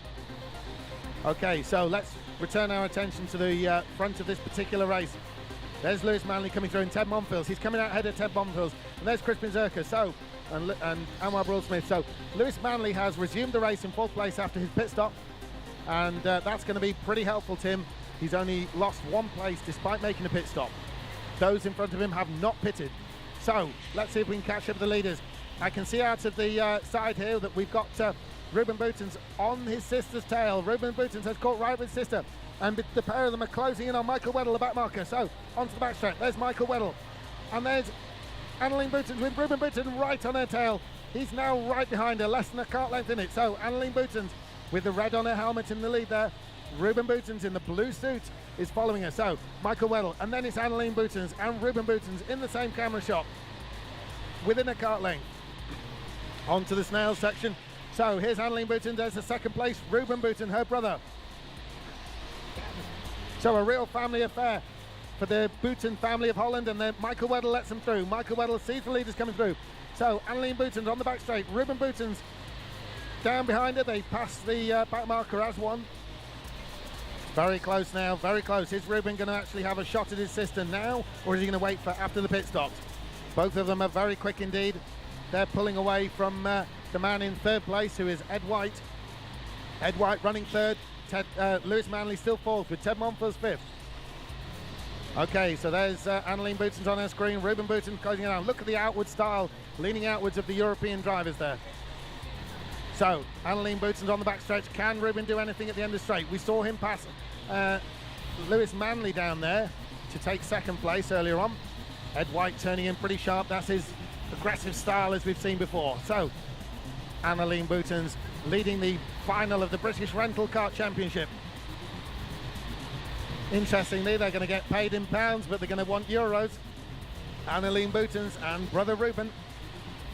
Okay, so let's return our attention to the front of this particular race. There's Lewis Manley coming through, and Ted Monfils. He's coming out ahead of Ted Monfils, and there's Crispin Zerka. So, and Anwar Barul-Smith. So Lewis Manley has resumed the race in fourth place after his pit stop, and that's going to be pretty helpful to him. He's only lost one place despite making a pit stop. Those in front of him have not pitted. So let's see if we can catch up with the leaders. I can see out of the side here that we've got Ruben Boutons on his sister's tail. Ruben Boutons has caught right with sister, and the pair of them are closing in on Michael Weddle, the back marker. So onto the back straight. There's Michael Weddle, and there's Annalene Boutons with Ruben Boutons right on her tail. He's now right behind her, less than a cart length in it. So Annalene Boutons with the red on her helmet in the lead there. Ruben Boutons in the blue suit is following her. So Michael Weddle, and then it's Annalene Boutons and Ruben Boutons in the same camera shot within a cart length. Onto the snail section. So here's Annalene Boutons, there's the second place, Ruben Boutons, her brother. So a real family affair for the Bouton family of Holland, and then Michael Weddle lets them through. Michael Weddle sees the leaders coming through. So Annalene Boutons on the back straight, Ruben Boutons down behind her. They pass the back marker as one. Very close now, very close. Is Ruben going to actually have a shot at his sister now, or is he going to wait for after the pit stops? Both of them are very quick indeed. They're pulling away from the man in third place, who is Ed White. Ed White running third. Lewis Manley still fourth, with Ted Monfils fifth. Okay, so there's Annalene Boutens on our screen. Ruben Boutens closing it down. Look at the outward style, leaning outwards of the European drivers there. So, Annalene Boutens on the backstretch. Can Ruben do anything at the end of the straight? We saw him pass Lewis Manley down there to take second place earlier on. Ed White turning in pretty sharp. That's his aggressive style as we've seen before. So, Annalene Boutens leading the final of the British Rental Kart Championship. Interestingly, they're going to get paid in pounds, but they're going to want euros. Annalene Boutens and brother Ruben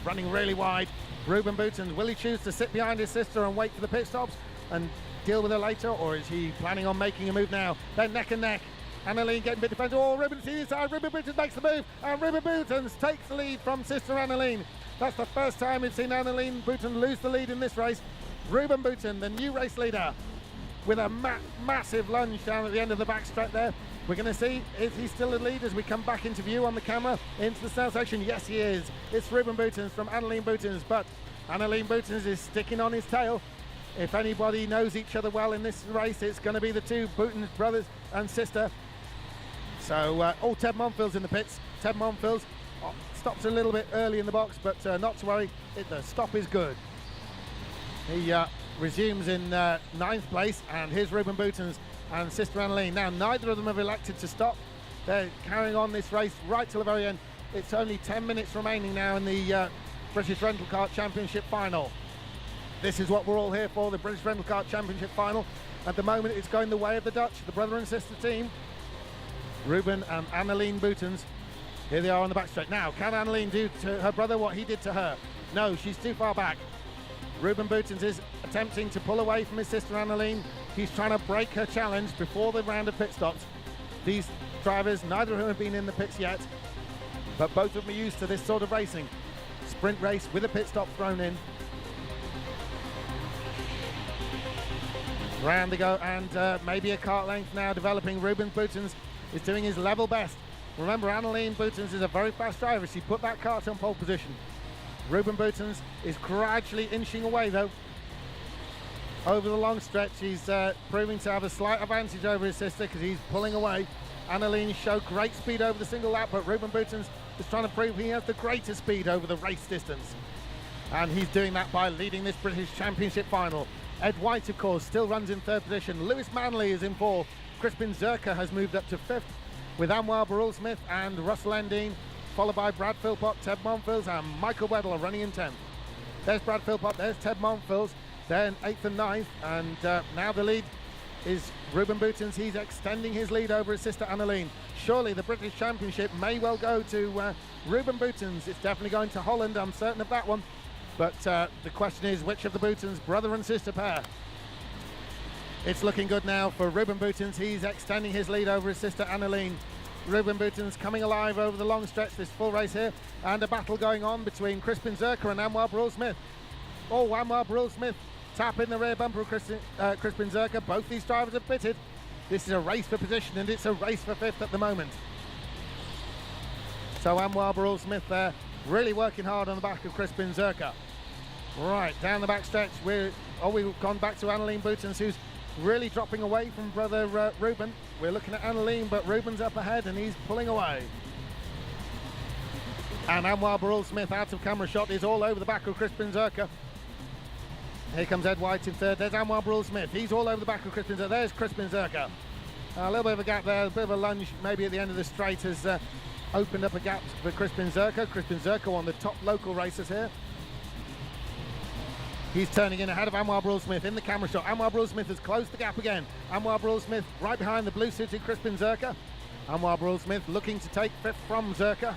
running really wide. Ruben Boutens, will he choose to sit behind his sister and wait for the pit stops and deal with her later, or is he planning on making a move now? They're neck and neck. Annalene getting a bit defensive. Oh, Ruben to the side. Ruben Boutens makes the move, and Ruben Boutens takes the lead from sister Annalene. That's the first time we've seen Annalene Boutens lose the lead in this race. Ruben Boutens, the new race leader, with a massive lunge down at the end of the backstretch there. We're going to see, is he still the lead as we come back into view on the camera into the start section? Yes, he is. It's Ruben Boutens from Annalene Boutens, but Annalene Boutens is sticking on his tail. If anybody knows each other well in this race, it's going to be the two Boutens brothers and sister. So, Ted Monfils in the pits. Ted Monfils stops a little bit early in the box, but not to worry, the stop is good. He resumes in ninth place, and here's Ruben Boutens and sister Annalene. Now, neither of them have elected to stop. They're carrying on this race right till the very end. It's only 10 minutes remaining now in the British Rental Kart Championship final. This is what we're all here for, the British Rental Kart Championship final. At the moment, it's going the way of the Dutch, the brother and sister team. Ruben and Annalene Boutens. Here they are on the backstretch. Now, can Annalene do to her brother what he did to her? No, she's too far back. Ruben Boutens is attempting to pull away from his sister Annalene. He's trying to break her challenge before the round of pit stops. These drivers, neither of them have been in the pits yet, but both of them are used to this sort of racing. Sprint race with a pit stop thrown in. Round they go, and maybe a kart length now developing. Ruben Boutens is doing his level best. Remember, Annalene Boutens is a very fast driver. She put that kart on pole position. Ruben Boutens is gradually inching away though. Over the long stretch, he's proving to have a slight advantage over his sister because he's pulling away. Annalene showed great speed over the single lap, but Ruben Boutens is trying to prove he has the greater speed over the race distance. And he's doing that by leading this British Championship final. Ed White, of course, still runs in third position. Lewis Manley is in fourth. Crispin Zerka has moved up to fifth, with Anwar Barul-Smith and Russell Endine, followed by Brad Philpott, Ted Monfils, and Michael Weddle are running in 10th. There's Brad Philpott, there's Ted Monfils, they're in 8th and 9th, and now the lead is Ruben Boutens. He's extending his lead over his sister Annalene. Surely the British Championship may well go to Ruben Boutens. It's definitely going to Holland, I'm certain of that one. But the question is, which of the Boutens, brother and sister pair? It's looking good now for Ruben Boutens. He's extending his lead over his sister Annalene. Ruben Boutens coming alive over the long stretch, this full race here, and a battle going on between Crispin Zerka and Anwar Barul-Smith. Oh, Anwar Barul-Smith tapping the rear bumper of Crispin Zerka. Both these drivers have pitted. This is a race for position, and it's a race for fifth at the moment. So Anwar Barul-Smith there, really working hard on the back of Crispin Zerka. Right, down the back stretch, we've gone back to Annalene Boutens, who's really dropping away from brother Ruben. We're looking at Annalene, but Ruben's up ahead and he's pulling away. And Anwar Barul-Smith out of camera shot is all over the back of Crispin Zerka. Here comes Ed White in third. There's Anwar Barul-Smith. He's all over the back of Crispin Zerka. There's Crispin Zerka. A little bit of a gap there, a bit of a lunge maybe at the end of the straight has opened up a gap for Crispin Zerka. Crispin Zerka, one of the top local racers here. He's turning in ahead of Anwar Barul-Smith in the camera shot. Anwar Barul-Smith has closed the gap again. Anwar Barul-Smith right behind the blue-suited Crispin Zerka. Anwar Barul-Smith looking to take fifth from Zerka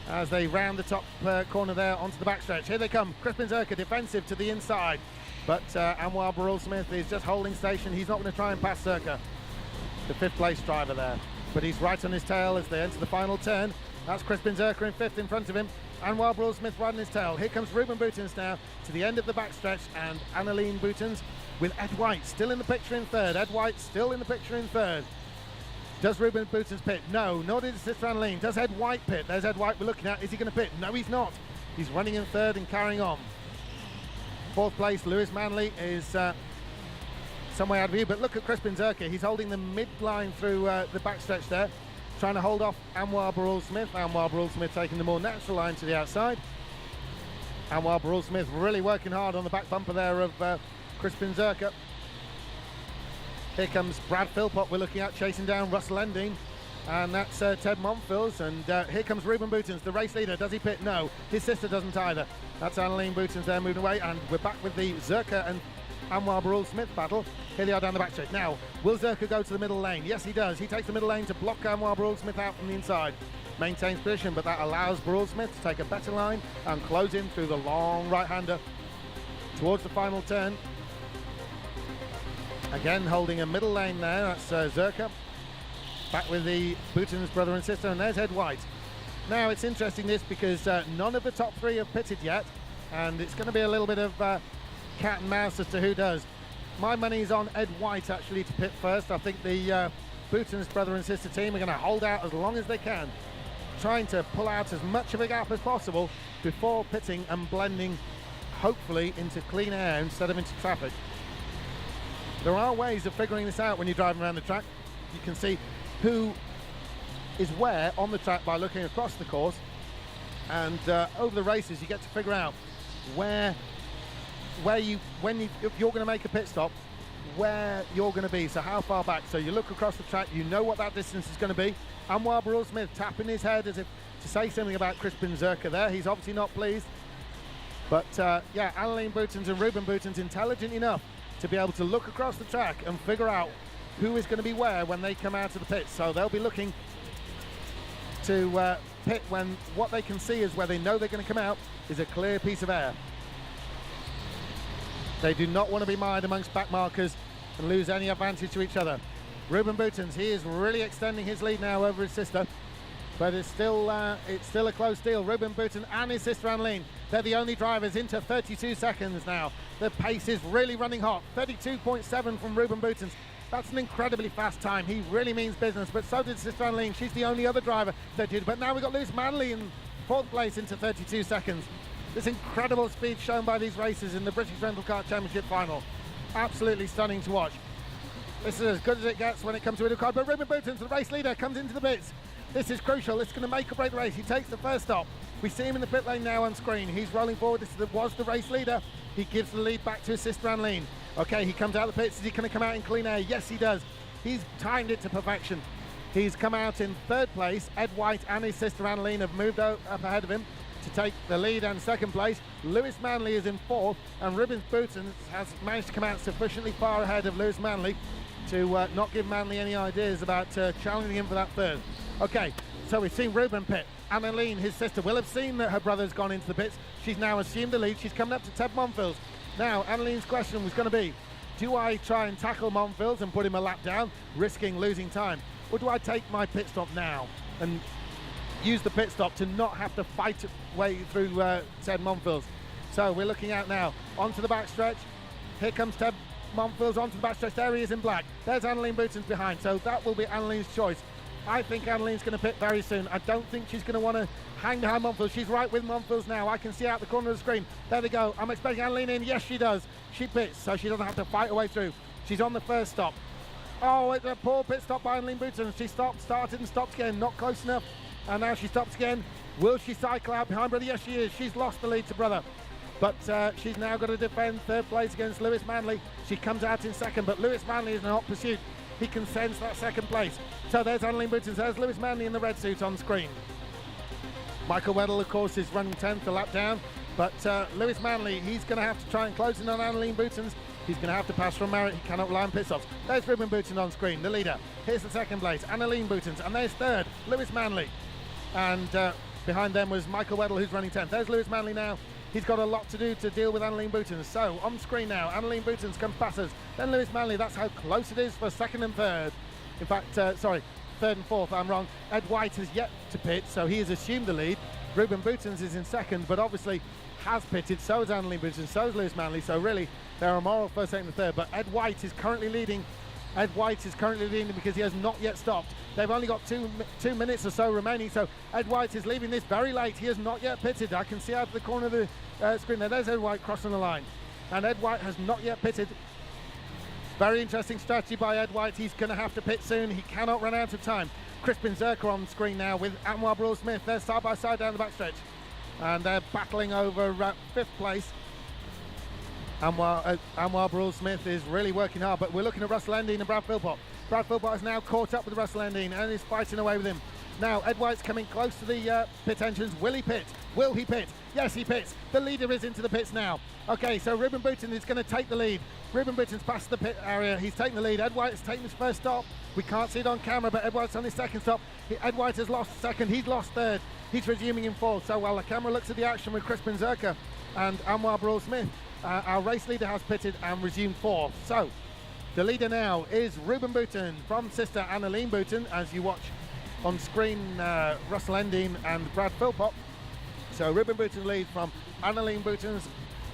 as they round the top corner there onto the backstretch. Here they come. Crispin Zerka defensive to the inside, but Anwar Barul-Smith is just holding station. He's not going to try and pass Zerka, the fifth place driver there, but he's right on his tail as they enter the final turn. That's Crispin Zerka in fifth in front of him. Anwar Brule-Smith riding his tail. Here comes Ruben Boutons now to the end of the backstretch, and Annalene Boutons with Ed White still in the picture in third. Ed White still in the picture in third. Does Ruben Boutons pit? No, nor did his sister Annalene. Does Ed White pit? There's Ed White we're looking at. Is he going to pit? No, he's not. He's running in third and carrying on. Fourth place, Lewis Manley is some way out of view, but look at Crispin Zerka. He's holding the mid-line through the backstretch there, trying to hold off Anwar Brule-Smith. Anwar Brule-Smith taking the more natural line to the outside. Anwar Brule-Smith really working hard on the back bumper there of Crispin Zerka. Here comes Brad Philpott we're looking at, chasing down Russell Endine. And that's Ted Monfils, and here comes Ruben Boutons, the race leader. Does he pit? No, his sister doesn't either. That's Annalene Boutons there moving away, and we're back with the Zerka and Anwar Brule-Smith battle. Here they are down the back straight. Now, will Zerka go to the middle lane? Yes, he does. He takes the middle lane to block Anwar Brule-Smith out from the inside. Maintains position, but that allows Brule-Smith to take a better line and close in through the long right-hander towards the final turn. Again, holding a middle lane there. That's Zerka. Back with the Boutons brother and sister, and there's Ed White. Now it's interesting this because none of the top three have pitted yet, and it's going to be a little bit of cat and mouse as to who does. My money's on Ed White actually to pit first. I think the Boutons brother and sister team are going to hold out as long as they can, trying to pull out as much of a gap as possible before pitting and blending, hopefully, into clean air instead of into traffic. There are ways of figuring this out when you're driving around the track. You can see who is where on the track by looking across the course, and over the races you get to figure out if you're going to make a pit stop, where you're going to be, so how far back. So you look across the track, you know what that distance is going to be. Anwar Brule-Smith tapping his head as if to say something about Crispin Zerka there. He's obviously not pleased, but yeah, Annalene Boutons and Ruben Boutons intelligent enough to be able to look across the track and figure out who is going to be where when they come out of the pit. So they'll be looking to pit when what they can see is where they know they're going to come out is a clear piece of air. They do not want to be mired amongst back markers and lose any advantage to each other. Ruben Boutons, he is really extending his lead now over his sister, but it's still a close deal. Ruben Boutons and his sister Annalene, they're the only drivers into 32 seconds now. The pace is really running hot. 32.7 from Ruben Boutons. That's an incredibly fast time. He really means business, but so did sister Annalene. She's the only other driver that did. But now we've got Lewis Manley in fourth place into 32 seconds. This incredible speed shown by these races in the British Rental Car Championship final. Absolutely stunning to watch. This is as good as it gets when it comes to IndyCar. But Ruben Boutons, the race leader, comes into the pits. This is crucial. It's going to make or break the race. He takes the first stop. We see him in the pit lane now on screen. He's rolling forward. This was the race leader. He gives the lead back to his sister Annalene. Okay, he comes out of the pits. Is he going to come out in clean air? Yes, he does. He's timed it to perfection. He's come out in third place. Ed White and his sister Annalene have moved up ahead of him to take the lead and second place. Lewis Manley is in fourth, and Ruben Boutons has managed to come out sufficiently far ahead of Lewis Manley to not give Manley any ideas about challenging him for that third. Okay, so we've seen Ruben pit. Annalene, his sister, will have seen that her brother's gone into the pits. She's now assumed the lead. She's coming up to Ted Monfils. Now, Annalene's question was going to be, do I try and tackle Monfils and put him a lap down, risking losing time? Or do I take my pit stop now and use the pit stop to not have to fight way through Ted Monfils? So we're looking out now onto the backstretch. Here comes Ted Monfils onto the backstretch. There he is in black. There's Annalene Boutons behind. So that will be Annalene's choice. I think Annalene's going to pit very soon. I don't think she's going to want to hang behind Monfils. She's right with Monfils now. I can see out the corner of the screen. There they go. I'm expecting Annalene in. Yes, she does. She pits, so she doesn't have to fight her way through. She's on the first stop. Oh, it's a poor pit stop by Annalene Boutons. She started and stopped again. Not close enough. And now she stops again. Will she cycle out behind brother? Yes, she is. She's lost the lead to brother. But she's now got to defend third place against Lewis Manley. She comes out in second, but Lewis Manley is in hot pursuit. He can sense that second place. So there's Annalene Boutons. There's Lewis Manley in the red suit on screen. Michael Weddle, of course, is running 10th, a lap down. But Lewis Manley, he's going to have to try and close in on Annalene Boutons. He's going to have to pass from Merritt. He cannot rely on pit stops. There's Ruben Boutons on screen, the leader. Here's the second place, Annalene Boutons. And there's third, Lewis Manley. And behind them was Michael Weddle, who's running 10th. There's Lewis Manley now. He's got a lot to do to deal with Annalene Boutons. So on screen now, Annalene Boutons comes past us. Then Lewis Manley. That's how close it is for second and third. In fact, third and fourth, I'm wrong. Ed White has yet to pit, so he has assumed the lead. Ruben Boutens is in second, but obviously has pitted. So is Annalene Boutens, so is Lewis Manley. So really, they're a moral first, second, and third. But Ed White is currently leading. Ed White is currently leading because he has not yet stopped. They've only got two minutes or so remaining. So Ed White is leaving this very late. He has not yet pitted. I can see out of the corner of the screen there. There's Ed White crossing the line, and Ed White has not yet pitted. Very interesting strategy by Ed White. He's going to have to pit soon. He cannot run out of time. Crispin Zerka on screen now with Anwar Brule-Smith. They're side by side down the backstretch, and they're battling over 5th place. Anwar Brule-Smith is really working hard, but we're looking at Russell Endine and Brad Philpott. Brad Philpott has now caught up with Russell Endine and is fighting away with him. Now Ed White's coming close to the pit entrance. Will he pit? Will he pit? Yes, he pits. The leader is into the pits now. Okay, so Ruben Boutens is going to take the lead. Ruben Boutens past the pit area. He's taking the lead. Ed White has taken his first stop. We can't see it on camera, but Ed White's on his second stop. Ed White has lost second. He's lost third. He's resuming in fourth. So while the camera looks at the action with Crispin Zerka and Anwar Brule-Smith, our race leader has pitted and resumed fourth. So the leader now is Ruben Boutens from sister Annalene Boutens, as you watch on screen, Russell Endine and Brad Philpott. So Ruben Boutens leads from Annalene Boutens.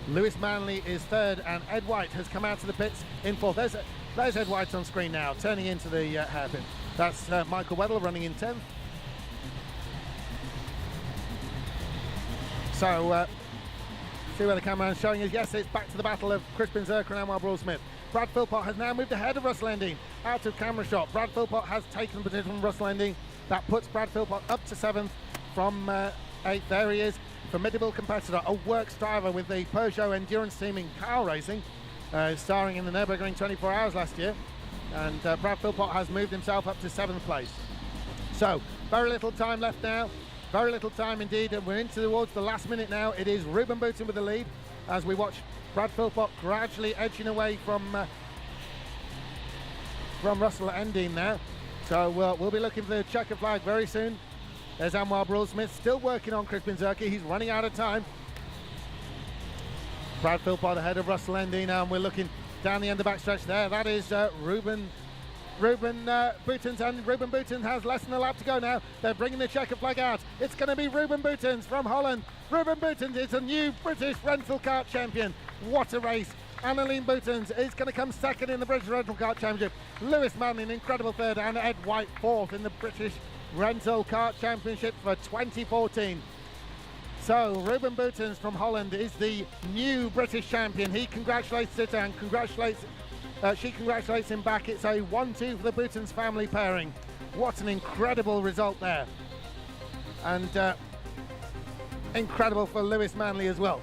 Lewis Manley is third, and Ed White has come out to the pits in fourth. There's Ed White on screen now, turning into the hairpin. That's Michael Weddle running in 10th. So see where the cameraman's showing us. Yes, it's back to the battle of Crispin Zerka and Anwar Brule-Smith. Brad Philpott has now moved ahead of Russell Endine, out of camera shot. Brad Philpott has taken the position from Russell Endine. That puts Brad Philpott up to 7th from 8th. There he is, formidable competitor, a works driver with the Peugeot endurance team in car racing, starring in the Nürburgring 24 Hours last year. And Brad Philpott has moved himself up to 7th place. So very little time left now. Very little time indeed, and we're into towards the last minute now. It is Ruben Boutens with the lead as we watch Brad Philpott gradually edging away from Russell Endine now. So we'll be looking for the checker flag very soon. There's Anwar Brule-Smith still working on Crispin Zerka. He's running out of time. Brad Philpott ahead of Russell Endine now, and we're looking down the end of the backstretch there. That is Ruben Boutens, and Ruben Boutens has less than a lap to go now. They're bringing the checker flag out. It's going to be Ruben Boutens from Holland. Ruben Boutens is a new British rental kart champion. What a race. Annalene Boutens is going to come second in the British rental kart championship. Lewis Manley an incredible third, and Ed White fourth in the British rental kart championship for 2014. So Ruben Boutens from Holland is the new British champion. He congratulates it and she congratulates him back. It's a 1-2 for the Boutens family pairing. What an incredible result there. And incredible for Lewis Manley as well.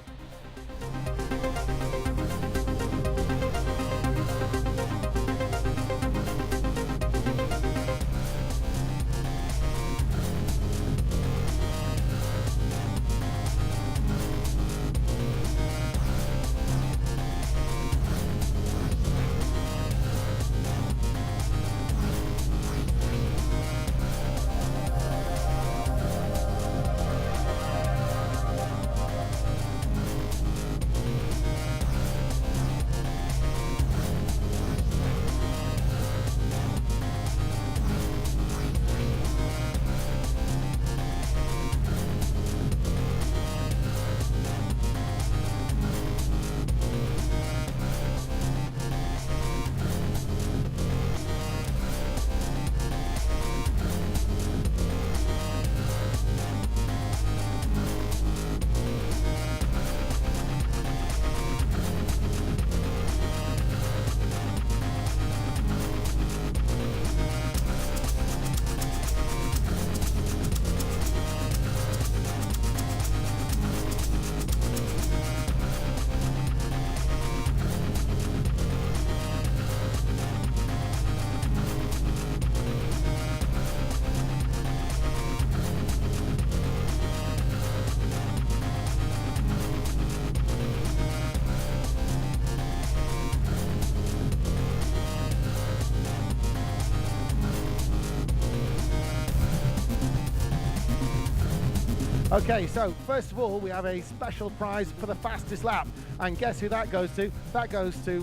Okay, so first of all, we have a special prize for the fastest lap. And guess who that goes to? That goes to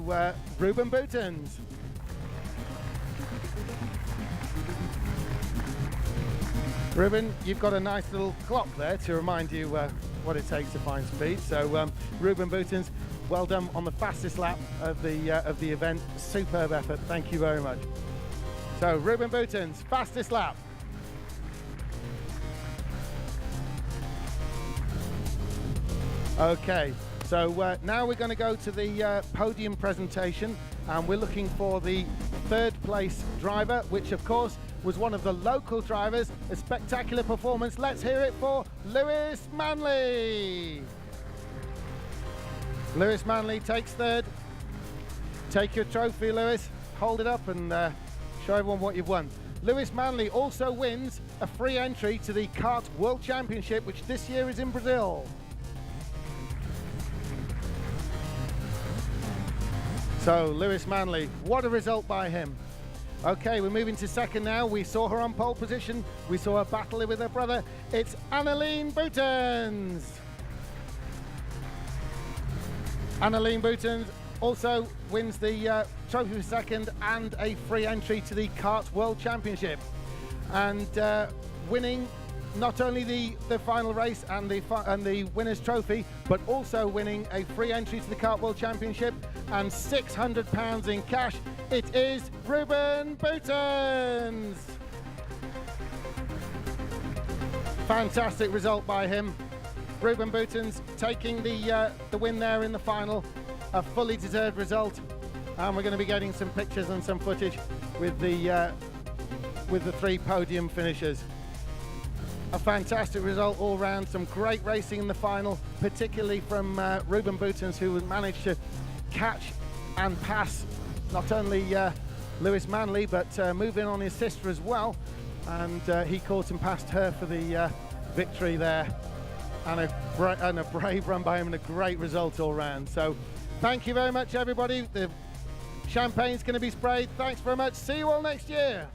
Ruben Boutens. Ruben, you've got a nice little clock there to remind you what it takes to find speed. So Ruben Boutens, well done on the fastest lap of the event. Superb effort. Thank you very much. So Ruben Boutens, fastest lap. Okay, so now we're going to go to the podium presentation, and we're looking for the third place driver, which of course was one of the local drivers. A spectacular performance. Let's hear it for Lewis Manley. Lewis Manley takes third. Take your trophy, Lewis. Hold it up and show everyone what you've won. Lewis Manley also wins a free entry to the Kart World Championship, which this year is in Brazil. So Lewis Manley, what a result by him. Okay, we're moving to second now. We saw her on pole position. We saw her battle with her brother. It's Anneleen Boutens. Anneleen Boutens also wins the trophy for second and a free entry to the Kart World Championship. And winning not only the final race and the winner's trophy, but also winning a free entry to the Kart World Championship and £600 in cash. It is Ruben Boutens. Fantastic result by him. Ruben Boutens taking the win there in the final. A fully deserved result. And we're going to be getting some pictures and some footage with the three podium finishers. A fantastic result all round. Some great racing in the final, particularly from Ruben Boutens, who managed to catch and pass not only Lewis Manley, but move in on his sister as well. And he caught and passed her for the victory there. And a brave run by him and a great result all round. So thank you very much, everybody. The champagne's going to be sprayed. Thanks very much. See you all next year.